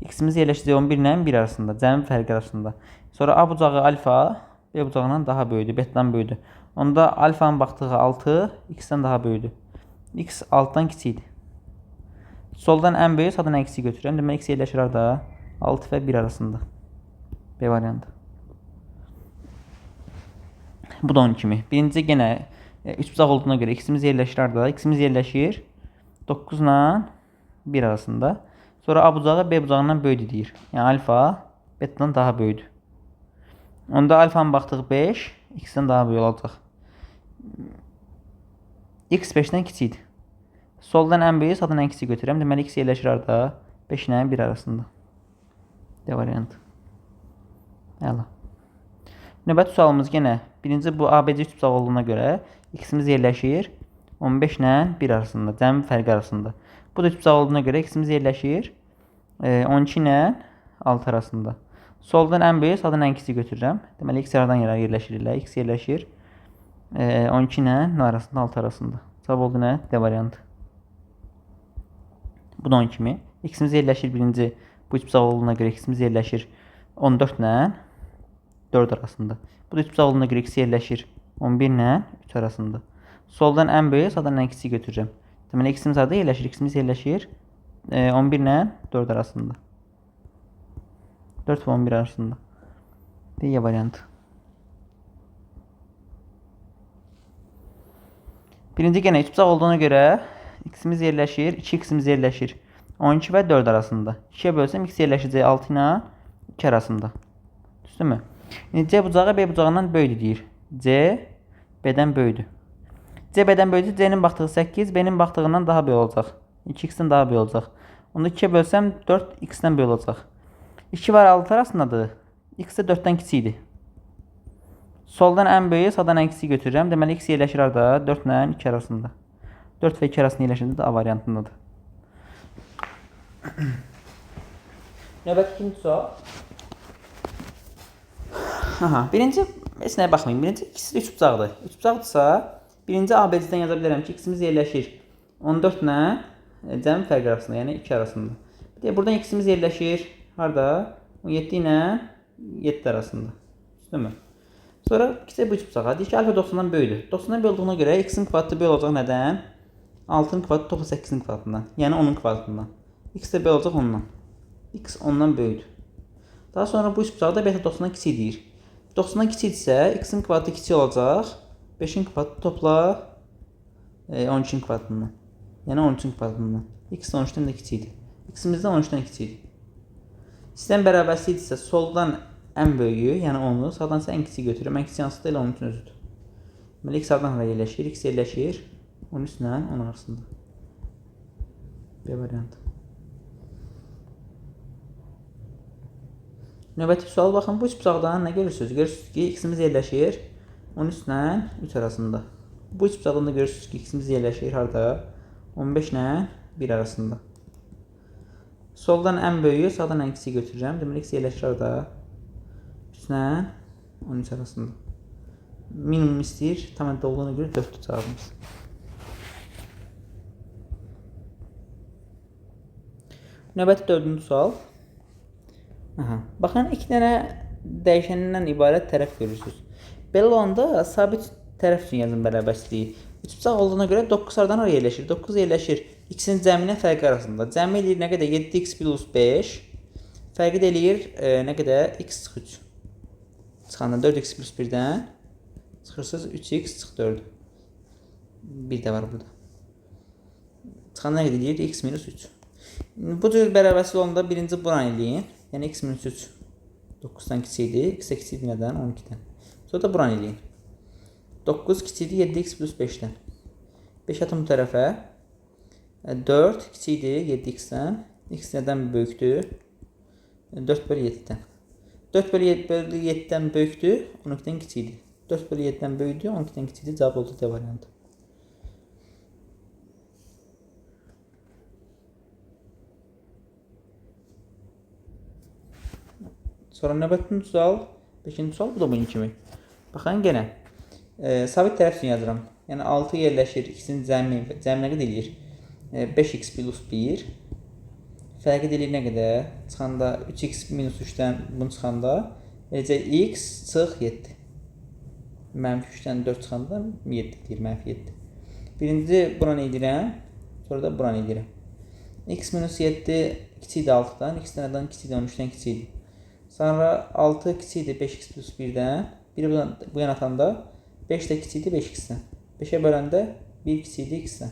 X-imiz yerləşəcək 11 ilə 1 arasında. Cəmi fərqi arasında. Sonra A bucağı alfa B bucağından daha böyüdür. Betadan böyüdür. Onda alfanın baxdığı 6 x-dən daha böyüdür. X 6-dan kiçikdir. Soldan ən böyük, sağdan ən kiçiyi götürürəm. Demək, x yerləşir harda? 6 və 1 arasında. B variantı. Bu da 10 kimi. Birinci yenə üst bucaq olduğuna görə x-imiz yerləşir harda? X-imiz yerləşir 9 ilə 1 arasında. Sonra A bucağı B bucağından böyüdür deyir. Yəni alfa betadan daha böyüdür. Onda alfanın baxdığı 5 x-dən daha böyük olacaq. X 5-dən kiçikdir. Soldan ən böyük, sağdan ən kiçiyi götürürəm. Deməli, x yerləşir harda? 5 ilə 1 arasında. D variantı. Əla. Növbəti sualımız yenə birinci bu ABC üst bucaq olduğuna görə x-imiz yerləşir 15 ilə 1 arasında. Cəmi fərqi arasında. Bu da üst bucaq olduğuna görə x-imiz yerləşir 12 ilə 6 arasında. Soldan ən böyük, sağdan ən kiçiyi götürürəm. Deməli, x yerdən yerləşir ilə. X yerləşir 12 ilə arasında 6 arasında. Cavab oldu nə? D variantı. Bu da 10 kimi. X-imiz yerləşir birinci bu üst bucaq olduğuna görə x-imiz yerləşir 14 ilə 4 arasında. Bu da üst bucaq olduğuna görə x yerləşir 11 ilə 3 arasında. Soldan ən böyük, sağdan ən kiçiyi götürürəm. Deməli, x-imiz harda yerləşir? X-imiz yerləşir 11 ilə 4 arasında. 4 və 11 arasında. D variantı. Birinci yenə üst bucaq olduğuna görə x-imiz yerləşir, 2x-imiz yerləşir 12 və 4 arasında. 2-yə bölsəm x yerləşəcək 6 ilə 2 arasında. Düzdürmü? İndi C bucağı B bucağından böyüdür deyir. C B-dən böyüdür. C B-dən böyüdür. C-nin baxdığı 8, B-nin baxdığından daha böyük olacaq. 2x-dən daha böyük olacaq. Onda 2-yə bölsəm 4 x-dən böyük olacaq. 2 var 6 arasındadır. X də 4-dən kiçikdir. Soldan ən böyük, sağdan ən kiçiyi götürürəm. Deməli, x yerləşir harda? 4 ilə 2 arasında. 4 və 2 arasında yerləşəndə də A variantındadır. Növbəti ikinci sual. Birinci, heç nəyə baxmayın. Birinci, ikisi də üç bucaqdır. Üç bucaqdırsa, birinci ABC-dən yaza bilərəm ki, x-imiz yerləşir 14 ilə cəmi fərqi arasında, yəni 2 arasında. Bir də buradan x-imiz yerləşir harda? 17 ilə 7 arasında. Düzdürmü? Sonra ikisi bu üç bucağa. Deyir ki, alfa 90-dan böyüdür. 90-dan böyük olduğuna görə x-in kvadratı böyük olacaq nədən? 6-nın kvadratı topla 8-in kvadratından. Yəni 10-un kvadratından. X də böyük olacaq 10-dan. X 10-dan böyüdür. Daha sonra bu üç bucaqda beta 90-dan kiçik deyir. 90-dan kiçikdirsə, x-in kvadratı kiçik olacaq. 5-in kvadratı topla 13'ün kvadratından. Yəni 13'ün kvadratından. X 13'dən də kiçikdir. X-imizdə 13'dən kiçikdir. Sistem bərabərliyidirsə soldan ən böyüyü, yəni 10'u, sağdan isə ən kiçiyi götürürəm. Ən kiçik hansıdır? Elə 13'ün özüdür. Deməli X sağdan haraya yerləşir? X yerləşir 13 ilə 10 arasında. B variantı. Növbəti sual baxın. Bu üç bucaqdan nə görürsünüz? Görürsünüz ki, X-imiz yerləşir 13 ilə 3 arasında. Bu üç bucaqdan da görürsünüz ki, X-imiz yerləşir harada? 15 ilə 1 arasında. Soldan ən böyüyü, sağdan ən kiçiyi götürürəm. Deməli X yerləşir harada? 3 ilə 13 arasında. Minimum istəyir. Tam əddə olduğuna görə 4'dür cavabımız. Növbəti 4-cü sual. Baxın, 2 dənə dəyişənindən ibarət tərəf görürsünüz. Belə olanda sabit tərəf üçün yazın bərabərliyi. 3 bucaq olduğuna görə 9 hardan oraya yerləşir? 9 yerləşir x-in cəmi ilə fərqi arasında. Cəmi eləyir nə qədər? 7x plus 5. Fərqi də eləyir nə qədər? X çıx 3. Çıxanda 4x plus 1-dən çıxırsınız 3x çıx 4. 1 də var burada. Çıxanda nə qədər eləyir? X minus 3. Bu cür bərabərsiz olanda birinci buran eləyin. Yəni x minus 3 9-dan kiçikdir. X kiçikdir nədən? 12-dən. Sonra da buran eləyin. 9 kiçikdir 7x plus 5-dən. 5 atım bu tərəfə. 4 kiçikdir 7x-dən. X nədən böyükdür? 4 bölü 7-dən. 4 bölü 7-dən böyükdür, 12-dən kiçikdir. 4 bölü 7-dən böyükdür, 12-dən kiçikdir. Cavab oldu D variantı. Sonra növbəti sual, 5-ci sual, bu da bunun kimi. Baxın, yenə sabit tərəf üçün yazıram. Yəni 6 yerləşir, x-in cəmi nə qədər eləyir? 5x plus 1. Fərqi eləyir nə qədər? Çıxanda 3x minus 3-dən bunu çıxanda eləcək x çıx 7. Mənfi 3-dən 4 çıxanda 7 deyir, mənfi 7. Birinci buranı edirəm, sonra da buranı edirəm. X minus 7 kiçikdir 6-dan, x nədən kiçikdir 13-dən kiçikdir. Sonra 6 kiçikdir 5x plus 1-dən. Biri bu yana atanda 5 də kiçikdir 5x-dən. 5-ə böləndə 1 kiçikdir x-dən.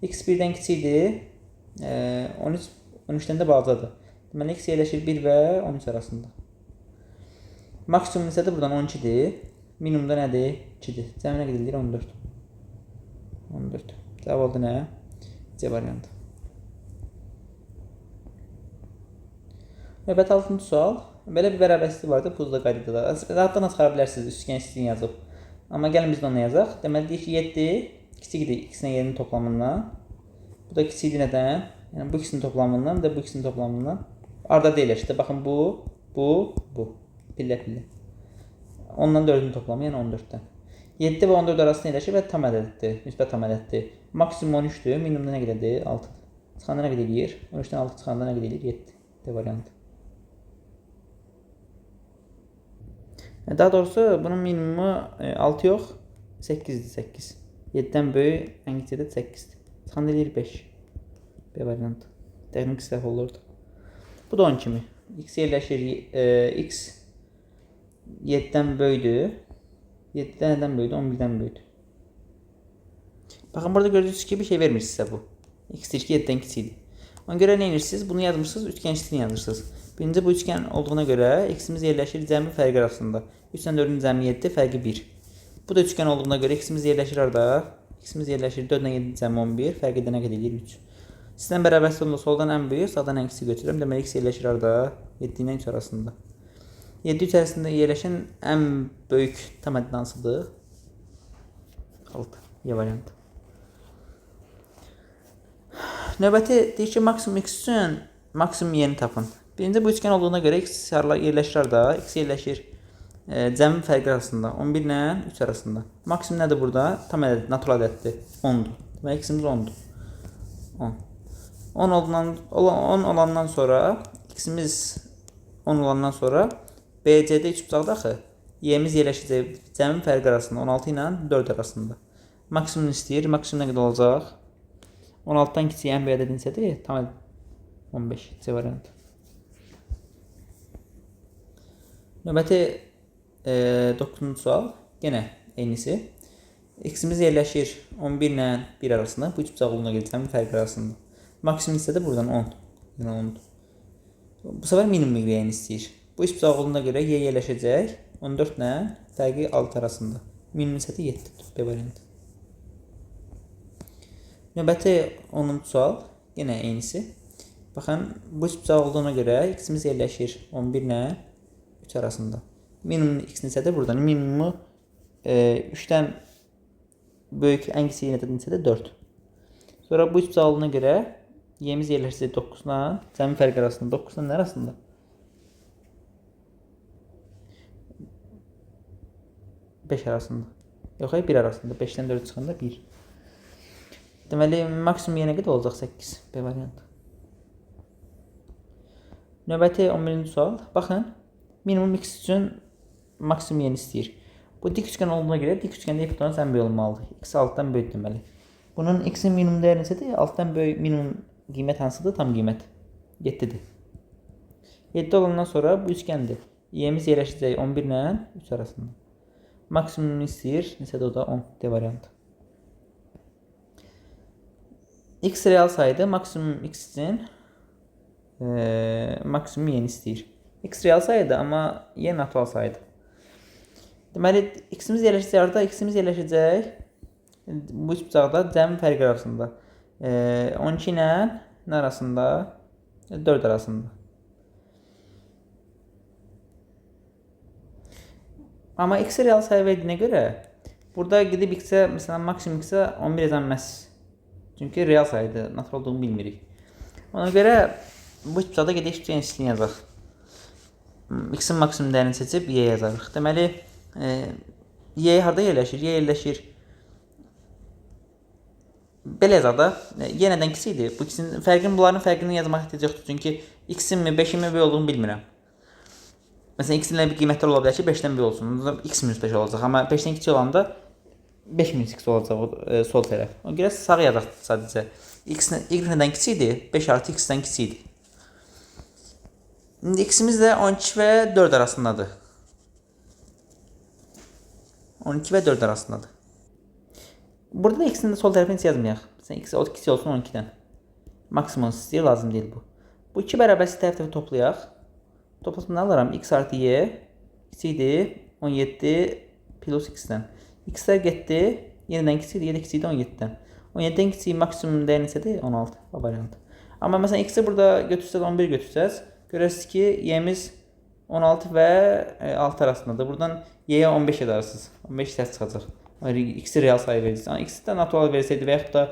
X 1-dən kiçikdir 13-dən də balacadır. Deməli x yerləşir 1 və 13 arasında. Maksimum isə də buradan 12-dir. Minimumda nədir? 2-dir. Cəmi nə qədər edir? 14. 14. Cavab oldu nə? C variantı. Növbəti 6-cı sual. Belə bir bərabərsizlik vardır puzla qaydada. Rahatdan çıxara bilərsiniz üçgen istəyini yazıb. Amma gəlin biz də onu yazaq. Deməli deyir ki 7 kiçikdir x-in yerinin toplamından. Bu da kiçikdir nədən? Yəni bu ikisinin toplamından, bir də bu ikisinin toplamından. Arada deyirlər. Baxın bu. Pillə. 10-dan 4-ün toplamı, yəni 14-dən. 7 və 14 arasında yerləşir və tam ədəddir. Müsbət tam ədəddir. Maksimum 13-dür. Minimumda nə qədərdir? 6-dır. Çıxanda nə qədər eləyir? 13-dən 6 çıxanda nə qədər eləyir? 7. D variantı. Daha doğrusu bunun minimumu 6 yox, 8'dir 8. 7'dən böyük ən kiçiyi də 8'dir. Çıxanda eləyir 5. B variantı. Texnik səhv olurdu. Bu da 10 kimi. X yerləşir x 7'dən böyükdür. 7'dən nədən böyükdür? 11'dən böyükdür. Baxın burada gördüyünüz ki bir şey vermir sizə bu. X deyir ki 7'dən kiçikdir. Ona görə nə edirsiniz? Bunu yazmışsınız, üçgen eşitliğini yazırsınız. Birinci bu üçgen olduğuna görə x'imiz yerləşir cəmi fərqi arasında. 3-dən 4-ün cəmi 7, fərqi 1. Bu da üçgen olduğuna görə x'imiz yerləşir harada? X'imiz yerləşir 4-dən 7 cəmi 11, fərqi də nə qədər eləyir? 3. Sizdən bərabərsiz olanda soldan ən böyük, sağdan ən kiçik götürürəm. Deməli x yerləşir harada? 7 ilə 3 arasında. 7 içərisində yerləşən ən böyük tam ədəd hansıdır? 6. Y variantı. Növbəti deyir ki, maksimum x üçün maksimum y'ni tapın. Birinci bu üçgen olduğuna görə x yerləşir harada? X yerləşir cəmi fərqi arasında. 11 ilə 3 arasında. Maksimum nədir burada? Tam ədəd, natural ədəddir. 10'dur. Demək x'imiz 10'dur. 10. 10 olandan sonra x'imiz 10 olandan sonra BC'de 3 bucaqda axı y'miz yerləşəcək cəmi fərqi arasında 16 ilə 4 arasında. Maksimum istəyir. Maksimum nə qədər olacaq? 16'dan kiçik ən böyük ədədin isədir. Tam ədəd 15. C variantı. Növbəti 9-cu sual. Yenə eynisi. X'imiz yerləşir 11 ilə 1 arasında. Bu üç bucaqlığına gələcəm fərq arasında. Maksimum hissədə buradan 10. Yəni 10. Bu sefer minimum y istəyir. Bu üç bucaqlığına görə y yerləşəcək 14 ilə fərqi 6 arasında. Minimum hissədə 7. B variantı. Növbəti 10-cu sual. Yenə eynisi. Baxın, bu üç bucaq olduğuna görə x'imiz yerləşir 11 ilə 3 arasında. Minimum x neçədir? Buradan minimumu 3-dən böyük ən kiçik neçədir? 4. Sonra bu üç bucaqlığına görə y'miz yerləşəcək 9 ilə cəmi fərq arasında. 9 ilə nə arasında? Beş arasında. Yox, 1 arasında. 5-dən 4 çıxanda 1. Deməli, maksimum yenə qədər olacaq 8. B variantı. Növbəti 11-ci sual. Baxın, minimum x üçün maksimum yeni istəyir. Bu dik üçgən olduğuna görə dik üçgəndə hipotenuz ən böyük olmalıdır. X altdan böyük deməli. Bunun x-in minimum dəyəri neçədir? Altdan böyük minimum qiymət hansıdır? Tam qiymət 7-dir. 7 olandan sonra bu üçgəndir. Y-miz yerləşəcək 11 ilə 3 arasında. Maksimum istəyir. Neçədir o da? 10. D variantı. X real sayıdır. Maksimum x üçün maksimum yeni istəyir. X real sayıdır, amma y natural sayıdır. Deməli, x'imiz yerləşəcək arada, x'imiz yerləşəcək bu üç bucaqda cəmi fərqi arasında. 12 ilə nə arasında? 4 arasında. Amma x real sayı verdiyinə görə burada gidib x-ə, məsələn, maksimum x-ə 11 yazılməz. Çünki real sayıdır, natural olduğunu bilmirik. Ona görə bu üç bucaqda gedək üç genişliyini yazaq. X-in maksimum dəyərini seçib y yazarıq. Deməli, y harda yerləşir? Y yerləşir. Belə yazaq da, y nədən kiçikdir? Bu ikisinin bunların fərqini yazmaq ehtiyac yoxdur. Çünki x-in mi, 5-in mi böyük olduğunu bilmirəm. Məsələn, x-in bir qiymətlər ola bilər ki, 5-dən böyük olsun. Bunda x minus 5 olacaq. Amma 5-dən kiçik olanda 5 minus x olacaq sol tərəf. Ona görə sağ yazaq sadəcə. Y nədən kiçikdir? 5 artı x-dən kiçikdir. İndi x'imiz də 12 və 4 arasındadır. 12 və 4 arasındadır. Burada da x'in də sol tərəfini heç yazmayaq. Məsələn, x kiçik olsun 12-dən. Maksimum istəyir, lazım deyil bu. Bu iki bərabərsi tərəf-tərəfi toplayaq. Toplasam nə alıram? X artı y kiçikdir 17 plus x-dən. X-lər getdi, yenidən kiçikdir, y də kiçikdir 17-dən. 17-dən kiçik maksimum dəyər neçədir? 16 variantı. Amma məsələn, x-i burada götürsəz, 11 götürsəz, görərsiniz ki, y'miz 16 və 6 arasındadır. Buradan y'yə 15 edarsınız. 15 səs çıxacaq. X-i real sayı verəcək. X-i də natural versəydi və yaxud da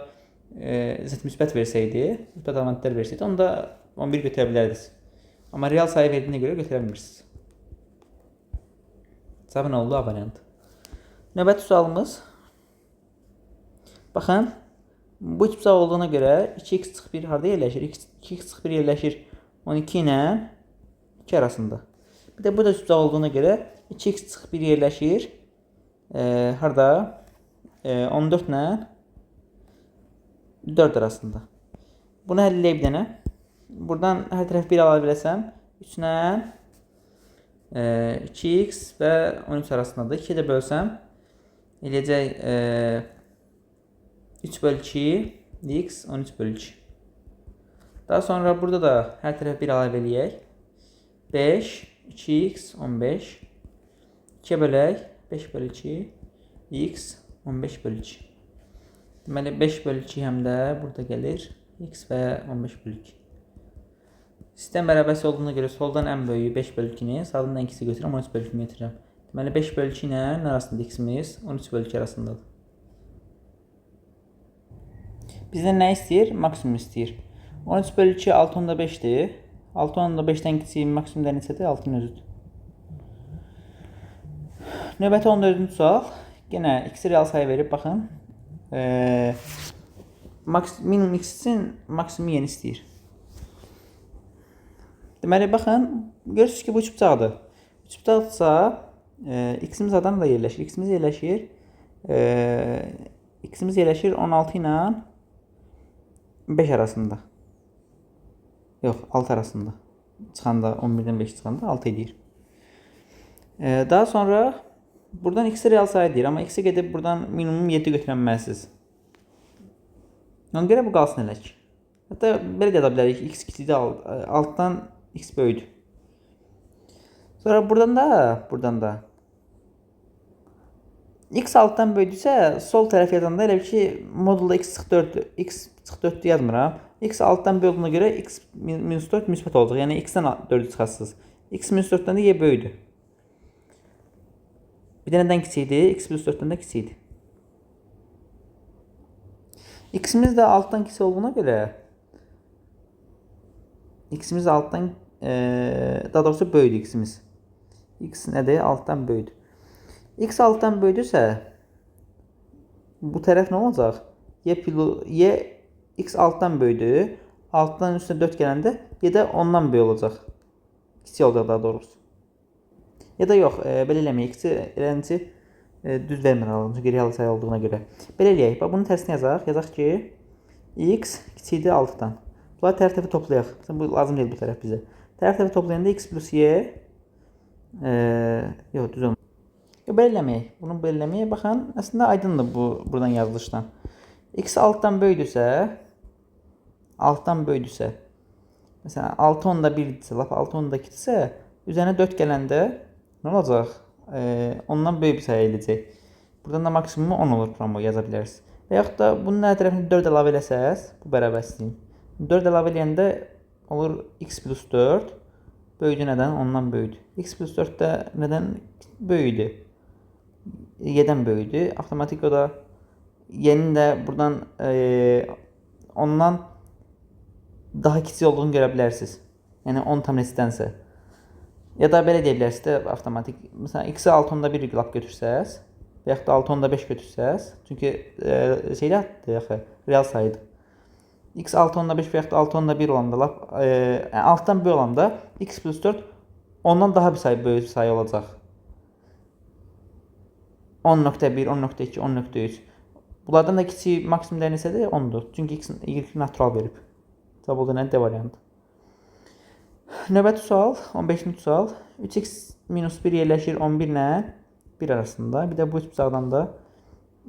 müsbət versəydi, müsbət əlamətlər versəydi, onda 11 götürə bilərdiniz. Amma real sayı verdiyinə görə götürə bilmirsiniz. Cavabı nə oldu? A variantı. Növbəti sualımız. Baxın, bu üç bucaq olduğuna görə 2x çıxı 1 harada yerləşir? 2x çıxı 1 yerləşir 12 ilə 2 arasında. Bir də bu da üç bucaq olduğuna görə 2x çıxı 1 yerləşir harada? 14 ilə 4 arasında. Bunu həll edib denə. Buradan hər tərəf 1 ala biləcəm. 3 ilə 2x və 13 arasındadır. 2 də bölsəm eləyəcək 3 bölü 2 x 13 bölü 2. Daha sonra burada da hər tərəf 1 əlavə eləyək. 5, 2x, 15. 2'ye bölək. 5 bölü 2, x, 15 bölü 2. Deməli, 5 bölü 2 həm də burada gəlir. X və 15 bölü 2. Sistem bərabərsi olduğuna görə soldan ən böyüyü 5 bölü 2-ni, sağdan ən kiçiyi götürürəm, 13 bölü 2-ni gətirirəm. Deməli, 5 bölü 2 ilə nə arasında x-imiz? 13 bölü 2 arasındadır. Bizdən nə istəyir? Maksimum istəyir. 13 bölü 2 6/5'dir. 6/5'dən kiçik maksimum da neçədir? 6'nın özüdür. Növbəti 14-cü sual. Yenə x real sayı verib, baxın. Minimum x üçün maksimum yeni istəyir. Deməli, baxın, görürsünüz ki, bu üç bucaqdır. Üç bucaqdırsa, x-imiz adam da yerləşir. X-imiz yerləşir 16 ilə 5 arasında. Yox, 6 arasında. Çıxanda, 11-dən 5 çıxanda 6 edir. Daha sonra Buradan x real sayı deyir, amma x-ə gedib buradan minimum 7 götürənməlisiniz. Ona görə bu qalsın elə ki. Hətta belə də edə bilərik, x kiçikdir, altdan x böyüdür. Sonra buradan da x altdan böyüdüsə, sol tərəf yazanda elə ki, modulda x çıxı 4-dür. X çıxı 4-dür yazmıram. X altdan böyüdüyünə görə x minus 4 müsbət olacaq. Yəni x-dən 4-ü çıxarsınız. X minus 4-dən də y böyüdür. Bir də nədən kiçikdir? X plus 4-dən də kiçikdir. X-imiz də altdan kiçik olduğuna görə x-imiz altdan daha doğrusu böyüdür x-imiz. X nədir? Altdan böyüdür. X altdan böyüdürsə bu tərəf nə olacaq? Y x altdan böyüdür. Altdan üstünə 4 gələndə y də ondan böyük olacaq. Kiçik olacaq daha doğrusu. Ya da yox, belə eləməyək. X-i düz vermir alalım. Çünki real sayı olduğuna görə. Belə eləyək. Bax, bunun tərsini yazaq. Yazaq ki, x kiçikdir 6-dan. Bunları tərəf-tərəfi toplayaq. Bu lazım deyil bu tərəf bizə. Tərəf-tərəfi toplayanda x plus y yox, düz olmaz. Belə eləməyək. Bunu belə eləməyək. Baxın, əslində aydındır bu buradan yazılışdan. X altdan böyüdürsə, məsələn 6/1-dirsə, lap 6/2-dirsə, üzərinə 4 gələndə nə olacaq? Ondan böyük bir sayı eləyəcək. Buradan da maksimumu 10 olur, promo yaza bilərsiniz. Və yaxud da bunun hər tərəfini 4 əlavə eləsəz, bu bərabərliyin. 4 əlavə eləyəndə olur x plus 4 böyüdü nədən? Ondan böyüdü. X plus 4 də nədən böyüdü? Y-dən böyüdü. Avtomatik o da y-nin də buradan ondan daha kiçik olduğunu görə bilərsiniz. Yəni 10 tam neçədənsə. Ya da belə deyə bilərsiniz də avtomatik. Məsələn, x-i 6/1 lap götürsəz və yaxud da 6/5 götürsəz, çünki şeydir axı, real sayıdır. X 6/5 və yaxud da 6/1 olanda lap altdan böyük olanda x plus 4 ondan daha bir sayı böyük sayı olacaq. 10.1, 10.2, 10.3. Bunlardan da kiçik maksimum dəyər neçədir? 10-dur. Çünki x-in y natural verib. Cavab oldu nə? D variantı. Növbəti sual, 15-ci sual. 3x minus 1 yerləşir 11 ilə 1 arasında. Bir də bu üç bucaqdan da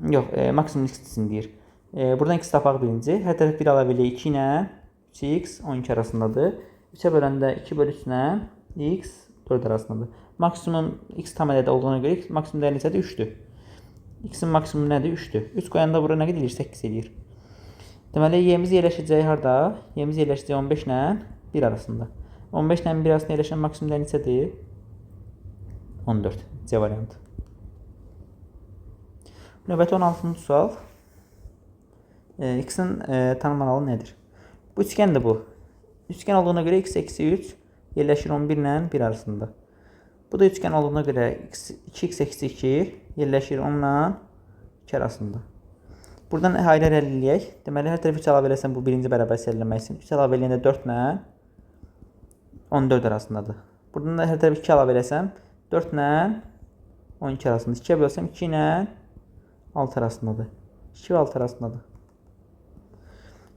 yox, maksimum x-in deyir. Buradan x tapaq birinci. Hər tərəf 1 əlavə eləyək 2 ilə 3x 12 arasındadır. 3-ə böləndə 2/3 ilə x 4 arasındadır. Maksimum x tam ədədi olduğuna görə maksimum dəyər neçədir? 3-dür. X-in maksimumu nədir? 3-dür. 3 qoyanda bura nə qədər eləyir? 8 eləyir. Deməli, y-miz yerləşəcək harda? Y-miz yerləşəcək 15 ilə 1 arasında. 15 ilə 1 arasında yerləşən maksimum dəyər neçədir? 14. C variantı. Növbəti 16-cı sual. X-in tanımlanalı nədir? Bu üçgəndir bu. Üçgən olduğuna görə x eksi 3 yerləşir 11 ilə 1 arasında. Bu da üçgən olduğuna görə 2x eksi 2 yerləşir 10 ilə 2 arasında. Buradan ayrı-ayrı eləyək. Deməli, hər tərəfi 3 əlavə eləsən bu birinci bərabər eləmək üçün. 3 əlavə eləyəndə 4 ilə 14 arasındadır. Buradan da hər tərəfi 2 əlavə eləsəm 4 ilə 12 arasında. 2-yə bölsəm 2 ilə 6 arasındadır. 2 və 6 arasındadır.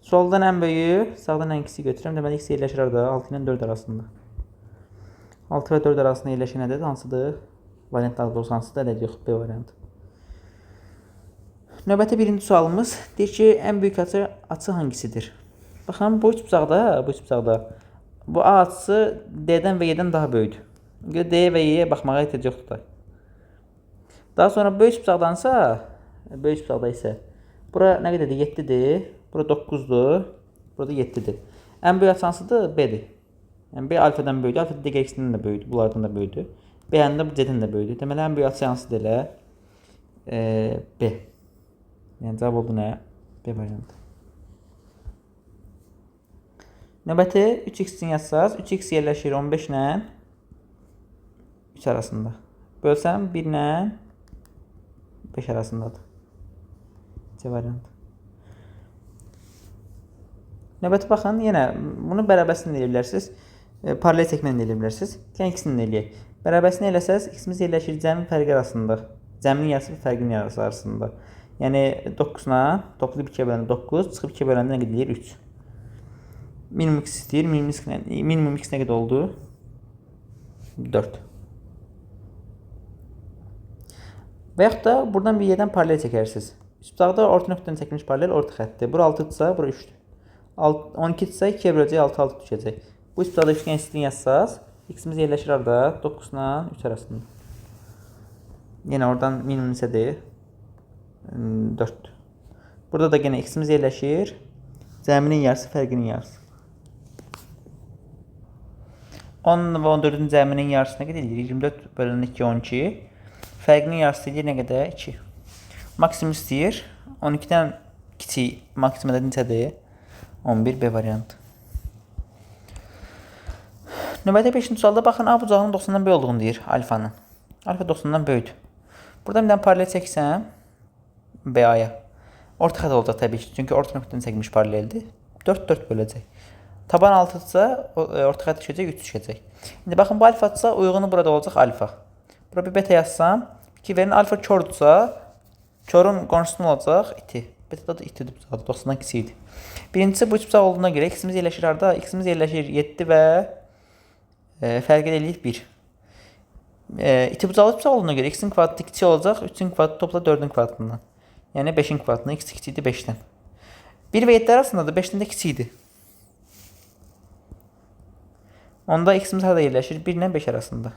Soldan ən böyüyü, sağdan ən kiçiyi götürürəm. Deməli, x yerləşir arada 6 ilə 4 arasında. 6 və 4 arasında yerləşən ədəd hansıdır? Variant daha doğrusu hansıdır? Ədəd yox, B variantı. Növbəti birinci sualımız deyir ki, ən böyük açı hangisidir? Baxın, bu üç bucaqda bu A açısı D-dən və Y-dən daha böyükdür. D və Y-yə baxmağa ehtiyac yoxdur. Daha sonra böyük bucaqda isə bura nə qədərdir? 7-dir. Bura 9-dur. Burada 7-dir. Ən böyük açı hansıdır? B-dir. Yəni B alfadan böyüdür. Alfa digər ikisindən də böyüdür. Bunlardan da böyüdür. B-dən də C-dən də böyüdür. Deməli, ən böyük açı hansıdır elə? B. Yəni cavab oldu nə? B variantı. Növbəti 3x-in yazsaz. 3x yerləşir 15 ilə 3 arasında. Bölsəm 1 ilə 5 arasındadır. C variantı. Növbəti baxın, yenə bunu bərabəsini eləyə bilərsiniz. Paralel çəkməni eləyə bilərsiniz. Yəni ikisini eləyə. Bərabəsini eləsəz, x-imiz yerləşir cəmin fərqi arasında. Cəminin yarısı və fərqinin yarısı arasında. Yəni 9-la toplayıb 2-yə böləndə 9, çıxıb 2-yə böləndə nə qədər eləyir? 3. Minimum x istəyir. Minimum x nə qədər oldu? 4. Və yaxud da buradan bir yerdən paralel çəkərsiniz. Üst bucaqda orta nöqtədən çəkilmiş paralel orta xəttdir. Bura 6-dırsa, bura 3-dür. 12-dirsə 2-yə böləcək 6 düşəcək. Bu üst bucaqda üçgən istiyini yazsaz, x-imiz yerləşir arada 9 ilə 3 arasında. Yenə oradan minimum neçədir? 4-dür. Burada da yenə x-imiz yerləşir. Cəminin yarısı, fərqinin yarısı. 10 və 14-ün cəminin yarısı nə qədər edir? 24 bölünün 2, 12. Fərqinin yarısı edir nə qədər? 2. Maksimum istəyir. 12-dən kiçik maksimum da neçədir? 11 B variantı. Növbəti 5-ci sualda baxın, A bucağının 90-dan böyük olduğunu deyir alfanın. Alfa 90-dan böyükdür. Buradan bir dənə paralel çəksəm BA-ya. Orta xətt olacaq təbii ki, çünki orta nöqtədən çəkilmiş paraleldir. 4 böləcək. Taban 6-dırsa orta xətt düşəcək, 3 düşəcək. İndi baxın, bu alfa-dırsa uyğunu burada olacaq alfa. Bura bir beta yazsam, ki verin alfa kördürsə, körün qonşusu olacaq iti. Betada da itidir bucaqdır, 90-dan kiçikdir. Birincisi bu üç bucaq olduğuna görə x-imiz yerləşir harada? X-imiz yerləşir 7 və fərq eləyir 1. İti bucaqlı üç bucaq olduğuna görə x-in kvadratı kiçik olacaq, 3-ün kvadratı topla 4-ün kvadratından. Yəni 5-in kvadratından x kiçikdir 5-dən. 1 və 7 arasında da 5-dən də kiçikdir. Onda x-imiz harada yerləşir? 1 ilə 5 arasında.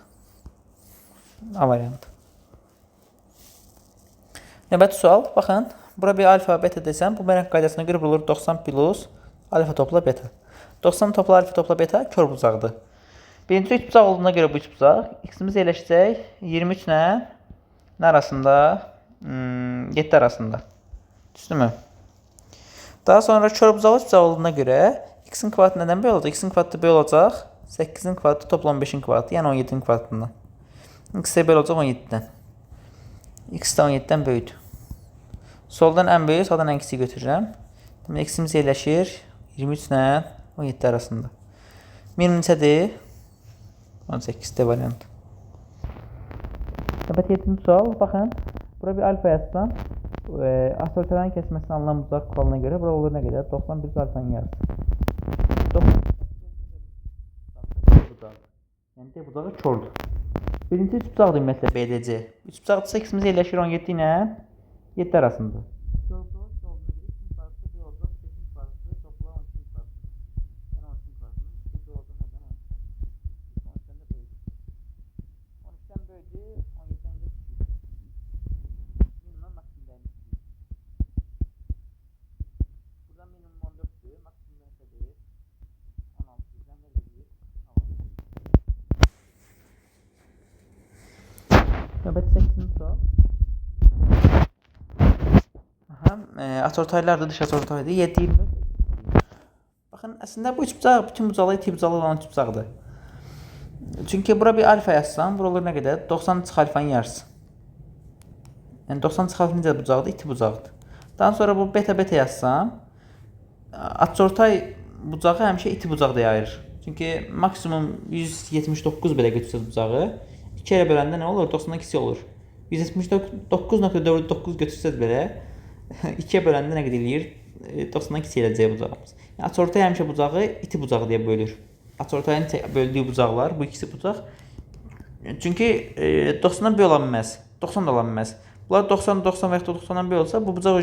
A variantı. Növbəti sual, baxın. Bura bir alfa, beta desəm, bu mənə qaydasına görə bulur 90 plus alfa topla beta. 90 topla alfa topla beta kör bucaqdır. Birinci üç bucaq olduğuna görə bu üç bucaq. X-imiz yerləşəcək 23 ilə nə arasında? 7 arasında. Düzdürmü? Daha sonra kör bucaq üç bucaq olduğuna görə x-in kvadratı nədən böyük olacaq? X-in kvadratı böyük olacaq 8-in kvadratı topla 15-in kvadratı, yəni 17-in kvadratından. X-də böyük olacaq 17-dən. X də 17-dən böyükdür. Soldan ən böyük, sağdan ən kiçik götürürəm. Demək, x-imiz yerləşir 23 ilə 17 arasında. Minimum neçədir? 18 D variantı. Növbəti 7-ci sual, baxın. Bura bir alfa yazsam, asfaltların kəsməsini alınan bucaq kuralına görə bura olur nə qədər? 91 alfanın yarısı. Yəni D bucağı kördür. Birinci üç bucaqdır ümumiyyətlə BDC. Üç bucaqdırsa x-imiz yerləşir 17 ilə 7 arasında. Növbəti 8-ci sual. Açıortaylar da dış açıortaydır. 7, 24. Baxın, əslində bu üç bucaq bütün bucaqlar iti bucaqlı olan üç bucaqdır. Çünki bura bir alfa yazsam, bura olur nə qədər? 90 çıx alfanın yarısı. Yəni 90 çıx alfa necə bucaqdır? İti bucaqdır. Daha sonra bu beta yazsam, açıortay bucağı həmişə iti bucaq deyə ayırır. Çünki maksimum 179 belə götürsəz bucağı, 2 ilə böləndə nə olur? 90-dan kiçik olur. 179.4 götürsəz belə, 2-yə böləndə nə qədər eləyir? 90-dan kiçik eləcək bucağımız. Yəni, açıortay həmişə bucağı iti bucağı deyə bölür. Açıortayın böldüyü bucaqlar, bu ikisi bucaq. Çünki 90-dan böyük ola bilməz, 90 da ola bilməz. Bunlar 90 və yaxud da 90-dan böyük olsa, bu bucaq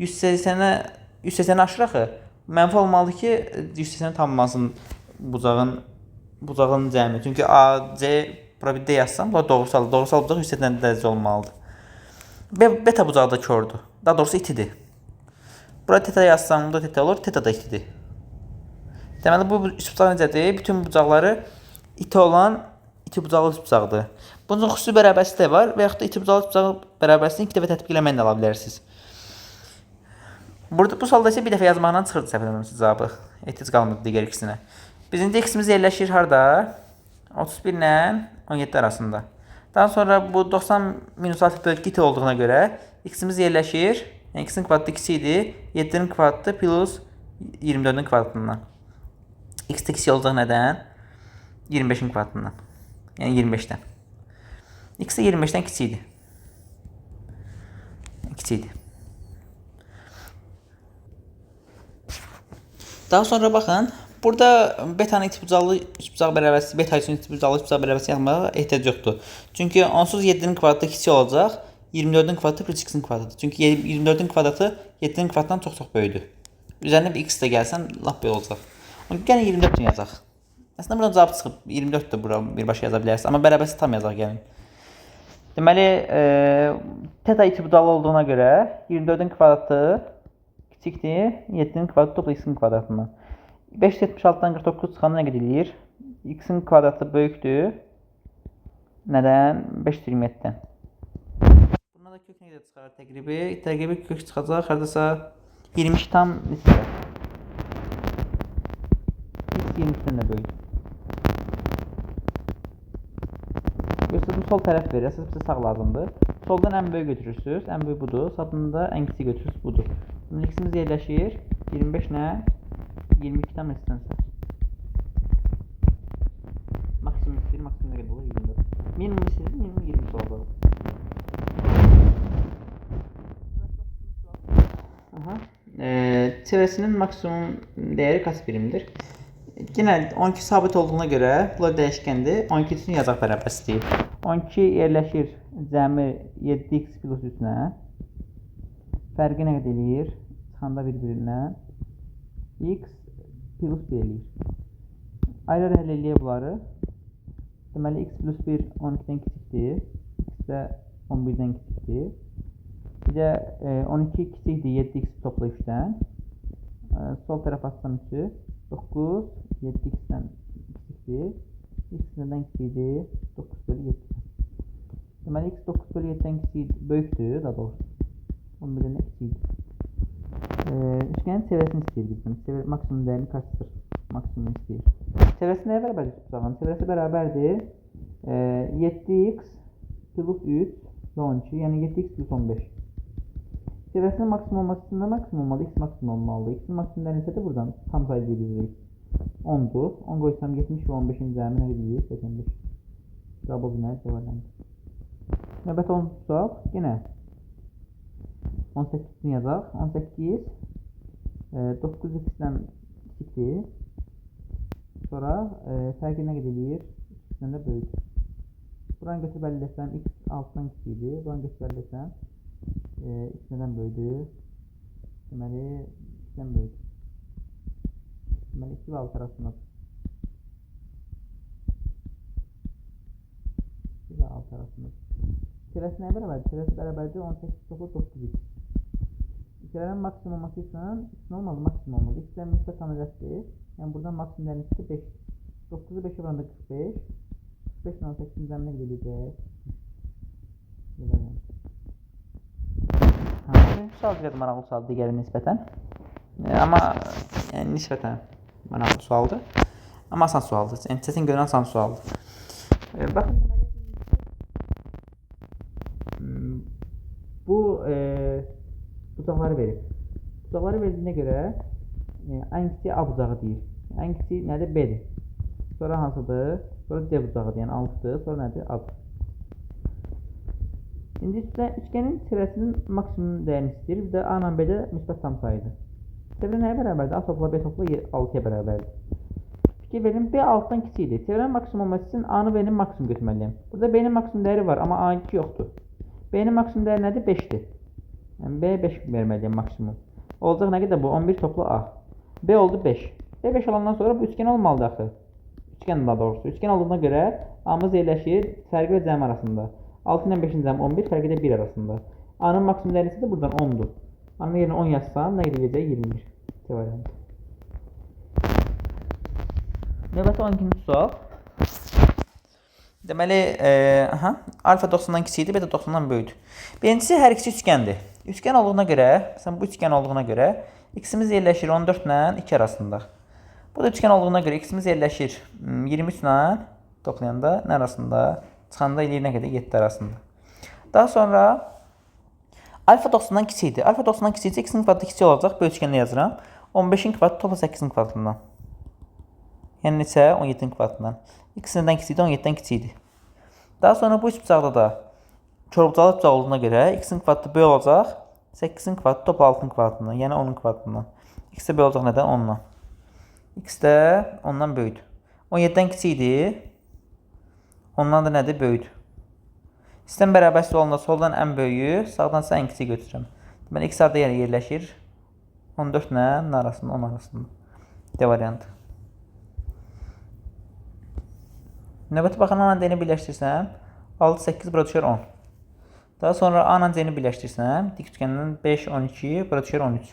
180-ə aşır axı. Mənfi olmalıdır ki, 180-ə tamamlansın bucağın cəmi. Çünki A, C, bura bir D yazsam, bu doğrusal bucaq 180 dərəcə olmalıdır. Beta bucağı da kördür. Daha doğrusu itidir. Bura teta yazsam, burada teta olur, teta da itidir. Deməli, bu üç bucaq necədir? Bütün bucaqları iti olan iti bucaqlı üç bucaqdır. Bunun xüsusi bərabərisi də var və yaxud da iti bucaqlı üç bucaq bərabərisini 2 dəfə tətbiq eləməklə ala bilərsiniz. Burada bu sualda isə bir dəfə yazmaqla çıxırdı səhv eləmirəmsə cavabı. Ehtiyac qalmırdı digər ikisinə. Birinci x-imiz yerləşir harda? 31 ilə 17 arasında. Daha sonra bu 90 minus alfa bölgü iti olduğuna görə x-imiz yerləşir. Yəni x-in kvadratı kiçikdir. 7-nin kvadratı plus 24-ün kvadratından. X-də kiçik olacaq nədən? 25-in kvadratından. Yəni 25-dən. X də 25-dən kiçikdir. Daha sonra baxın. Burada betanın iti bucaqlı üç bucaq bərabərisi, beta üçün iti bucaqlı üç bucaq bərabərisi yazmağa ehtiyac yoxdur. Çünki onsuz 7-nin kvadratı kiçik olacaq. 24'ün kvadratı plus x'in kvadratı. Çünki 24'ün kvadratı 7'nin kvadratından çox böyükdür. Üzərinə bir x də gəlsən lap belə olacaq. Gəlin 24 yazaq. Əslində buradan cavab çıxıb 24 də bura birbaşa yaza bilərsiniz. Amma bərabərsi tam yazaq gəlin. Deməli, teta iki budalı olduğuna görə 24'ün kvadratı kiçikdir 7'nin kvadratı toplu x'in kvadratından. 576'dan 49 çıxanda nə qədər eləyir? X'in kvadratı böyükdür. Nədən? 527'dən. Buna da kök nə qədər çıxarır təqribi? Təqribi kök çıxacaq. Haradasa 22 tam neçə? X 22'dən də böyük. Yoxsa bu sol tərəf verir. Əsas bizə sağ lazımdır. Soldan ən böyük götürürsünüz. Ən böyük budur. Sağdan da ən kiçik götürürsünüz. Budur. Şimdi x'imiz yerləşir. 25 nə? 22 tam neçədənsə. Maksimum istəyir. Maksimum nə qədər olur? 24. Minimum istəyir. Minimum 20 olacaq. Çevrəsinin maksimum dəyəri kaç birimdir? Yine 12 sabit olduğuna görə bunlar dəyişkəndir. 12 üçün yazaq bərabərliyi. 12 yerləşir cəmi 7x plus 3-nə. Fərqi nə qədər eləyir? Çıxanda bir-birinə. X plus 1 eləyir. Ayrı həll eləyə bunları. Deməli x plus 1 12-dən kiçikdir. X də 11-dən kiçikdir. Bir də 12 kiçikdir 7x topla 3-dən. Sol tərəf atsam 3'ü. 9 7x'dən kiçikdir. X nədən kiçikdir? 9 bölü 7'dən. Deməli x 9 bölü 7'dən kiçikdir. Böyükdür daha doğrusu. 11'dən kiçikdir. Üçgenin çevrəsini istəyir bizdən. Maksimum dəyərini kaçdır? Maksimum istəyir. Çevrəsi nəyə bərabərdir tutacağım? Çevrəsi bərabərdir 7x plus 3 və 12. Yəni 7x plus 15. Çevrəsinin maksimum olması için de maksimum olmalı. X maksimum olmalı. X'in maksimum dəyərini de buradan tam sayı bilirik. 10'dur. 10 qoysam 70 və 15'in cəmi nə edilir? 85. Cavab o günə cavablandır. Növbəti 10 tutaq. Yenə 18'ini yazaq. 18 9x'dən kiçikdir. Sonra fərqi nə qədər eləyir? İkisindən də böyükdür. Buranı götürüb əldə etsəm x 6'dan kiçikdir. Buranı götürüb əldə etsəm x nədən böyükdür? Deməli 2'dən böyükdür. Deməli 2 və 6 arasındadır. 2 və 6 arasındadır. Çevrəsi nəyə bərabərdir? Çevrəsi bərabərdir 18 toplu 9x. İçərinin maksimum olması üçün x nə olmalı? Maksimum olmalı. X'dən müsbət tanıcaqdır. Yəni buradan maksimum dəyərinin 5. 9'u 5'e oranında 45. 45 ilə 18'in cəminə gedəcək. Birinci sual biraz maraqlı sualdır digəri nisbətən. Amma yəni nisbətən maraqlı sualdır. Amma asan sualdır. Yəni çətin görünən asan sualdır. Baxın bu bucaqları verir. Bucaqları verildiğine görə ən kiçik A bucağı deyir. Ən kiçik nədir? B'dir. Sonra hansıdır? Sonra D bucağıdır. Yəni 6'dır. Sonra nədir? A'dır. İndi üçgenin çevrəsinin maksimum dəyərini istəyir. Bir də A ilə B-də müsbət tam sayıdır. Çevrə nəyə bərabərdir? A topla B topla 6'ya bərabərdir. Fikir verin, B 6'dan kiçikdir. Çevrənin maksimum olması üçün A-nı B'nin maksimum götürməliyəm. Burada B-nin maksimum dəyəri var, amma A2 yoxdur. B-nin maksimum dəyəri nədir? 5'dir. Yəni B 5 verməliyəm maksimum. Olacaq nə qədər bu? 11 toplu A. B oldu 5. B 5 olandan sonra bu üçgen olmalıdır axı. Üçgen daha doğrusu. Üçgen olduğuna görə A-mız yerləşir fərqi və cəmi arasında. 6 ilə 5'in cəmi 11, fərqi də 1 arasında. A-nın maksimum dəyəri isə də buradan 10'dur. A-nın yerinə 10 yazsam, nə gedəcək? 21. Cavabım. Növbəti 12-ci sual. Deməli, alfa 90'dan kiçikdir, beta 90'dan böyükdür. Birincisi hər ikisi üçgəndir. Üçgen olduğuna görə, məsələn bu üçgen olduğuna görə x'imiz yerləşir 14 ilə 2 arasında. Bu da üçgen olduğuna görə x'imiz yerləşir 23 ilə toplayanda nə arasında? Çıxanda eləyir nə qədər? 7 arasında. Daha sonra alfa 90'dan kiçikdir. Alfa 90'dan kiçiksə x'in kvadratı kiçik olacaq. Bu üçgəndə yazıram. 15'in kvadratı topla 8'in kvadratından. Yəni neçə? 17'in kvadratından. X nədən kiçikdir? 17'dən kiçikdir. Daha sonra bu üç bucaqda da körbucalı bucaq olduğuna görə x'in kvadratı böyük olacaq. 8'in kvadratı topla 6'ın kvadratından. Yəni 10'un kvadratından. X də böyük olacaq nədən? 10'dan. X də 10'dan böyükdür. 17'dən kiçikdir. Ondan da nədir? Böyükdür. Sistem bərabərsiz olanda soldan ən böyüyü, sağdan isə ən kiçiyi götürürəm. Deməli, x harda yerləşir? 14 ilə n arasında, 10 arasında. D variantı. Növbəti baxın, A ilə D-ni birləşdirsəm, 6, 8, bura düşər 10. Daha sonra A ilə C-ni birləşdirsəm, dik üçgəndən 5, 12, bura düşər 13.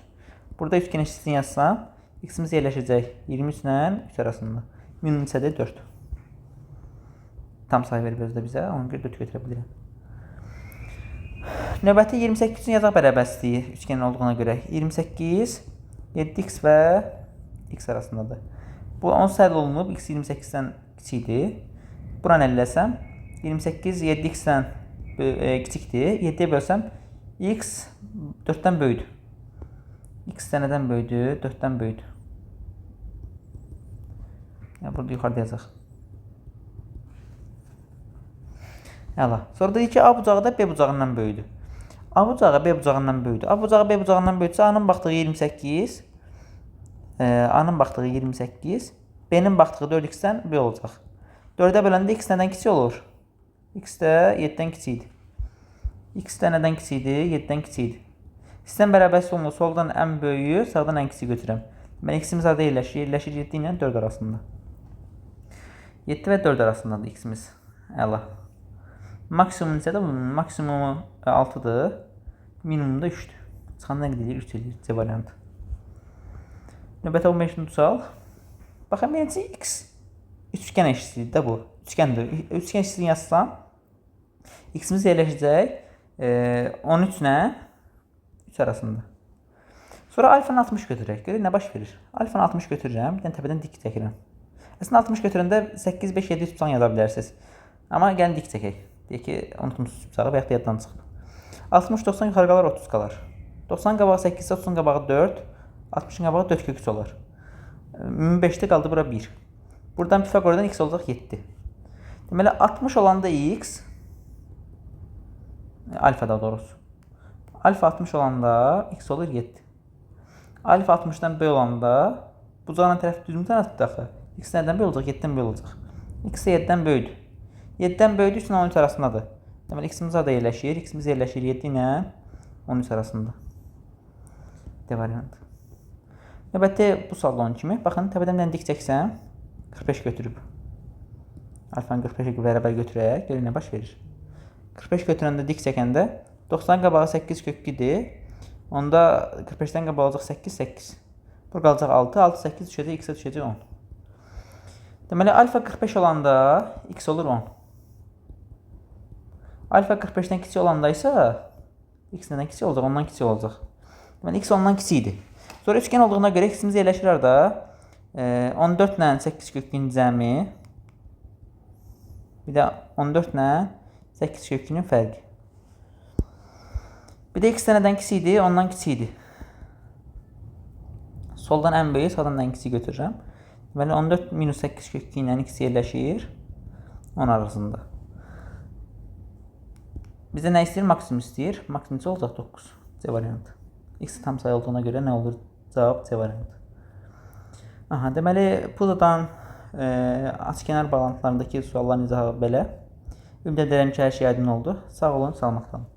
Burada üçgən eşitliğini yazsam, x-imiz yerləşəcək 23 ilə 3 arasında. Minimum isə də 4. Tam sayı verib özdə bizə, ona görə 4 götürə bilirəm. Növbəti 28 üçün yazaq bərabərsizliyi üçgənin olduğuna görə. 28, 7x və x arasındadır. Bu 10 həll olunub, x 28-dən kiçikdir. Buranı əlləsəm, 28 7x-dən kiçikdir. 7-yə bölsəm, x 4-dən böyüdür. X nədən böyüdür? 4-dən böyüdür. Burada yuxarıda yazaq. Əla. Sonra deyir ki, A bucağı da B bucağından böyüdür. A bucağı B bucağından böyüdür. A bucağı B bucağından böyüdürsə, A-nın baxdığı 28, A-nın baxdığı 28, B-nin baxdığı 4x-dən B olacaq. 4-ə böləndə x nədən kiçik olur? X də 7-dən kiçikdir. X də nədən kiçikdir? 7-dən kiçikdir. Sistem bərabərsiz olunur, soldan ən böyüyü, sağdan ən kiçiyi götürürəm. Deməli, x-imiz harada yerləşir? Yerləşir 7 ilə 4 arasında. 7 və 4 arasındadır x-imiz. Əla. Maksimum isə də maksimumu 6-dır, minimumu da 3-dür. Çıxanda nə qədər 3 edir, C variantı. Növbəti 15-ni tutsaq. Baxın, birincisi x üçgən eşitliyidir də bu. Üçgəndir. Üçgən eşitliyini yazsam, x-imiz yerləşəcək 13 ilə 3 arasında. Sonra alfanı 60 götürək. Görək nə baş verir. Alfanı 60 götürürəm, bir dənə təpədən dik çəkirəm. Əslində 60 götürəndə 8, 5, 7 tutsan yaza bilərsiniz. Amma gəlin dik çəkək. Deyək ki, unutmuşsunuz tutsağı və yaxud da yaddan çıxıb. 60, 90 yuxarı qalar, 30 qalar. 90 qabağı 8, 30 qabağı 4, 60-ın qabağı 4 kök 3 olar. 5-də qaldı bura 1. Buradan Pifagordan x olacaq 7. Deməli, 60 olanda x, alfa da doğrusu. Alfa 60 olanda x olur 7. Alfa 60-dan b olanda bucağına tərəf düzmü tərəfdir axı. X nədən b olacaq? 7-dən b olacaq. X 7-dən böyüdür. 7-dən böyüdüyü üçün 13 arasındadır. Deməli, x-imiz harada yerləşir? X-imiz yerləşir 7 ilə 13 arasında. D variantı. Növbəti bu sualdan kimi, baxın, təpədən dik çəksəm, 45 götürüb. Alfanı 45-ə bərabər götürək, görək nə baş verir. 45 götürəndə dik çəkəndə 90 qabağı 8 kök 2-dir. Onda 45-dən qabağı olacaq 8, 8. Bura qalacaq 6, 6, 8 düşəcək, x-ə düşəcək 10. Deməli, alfa 45 olanda x olur 10. Alfa 45-dən kiçik olanda isə x nədən kiçik olacaq? Ondan kiçik olacaq. Deməli, x ondan kiçikdir. Sonra üçgən olduğuna görə x-imiz yerləşir harada? 14 ilə 8 kökünün cəmi. Bir də 14 ilə 8 kökünün fərqi. Bir də x nədən kiçikdir? Ondan kiçikdir. Soldan ən böyük, sağdan ən kiçik götürürəm. Deməli, 14 minus 8 kökü ilə x yerləşir 10 arasında. Bizə nə istəyir? Maksimum istəyir. Maksimum olacaq 9. C variantı. X tam sayı olduğuna görə nə olur? Cavab C variantı. Aha, deməli, Puzadan açıkenar bağlantılarındakı sualların izahı belə. Ümid edirəm ki, hər şey aydın oldu. Sağ olun, salamat qalın.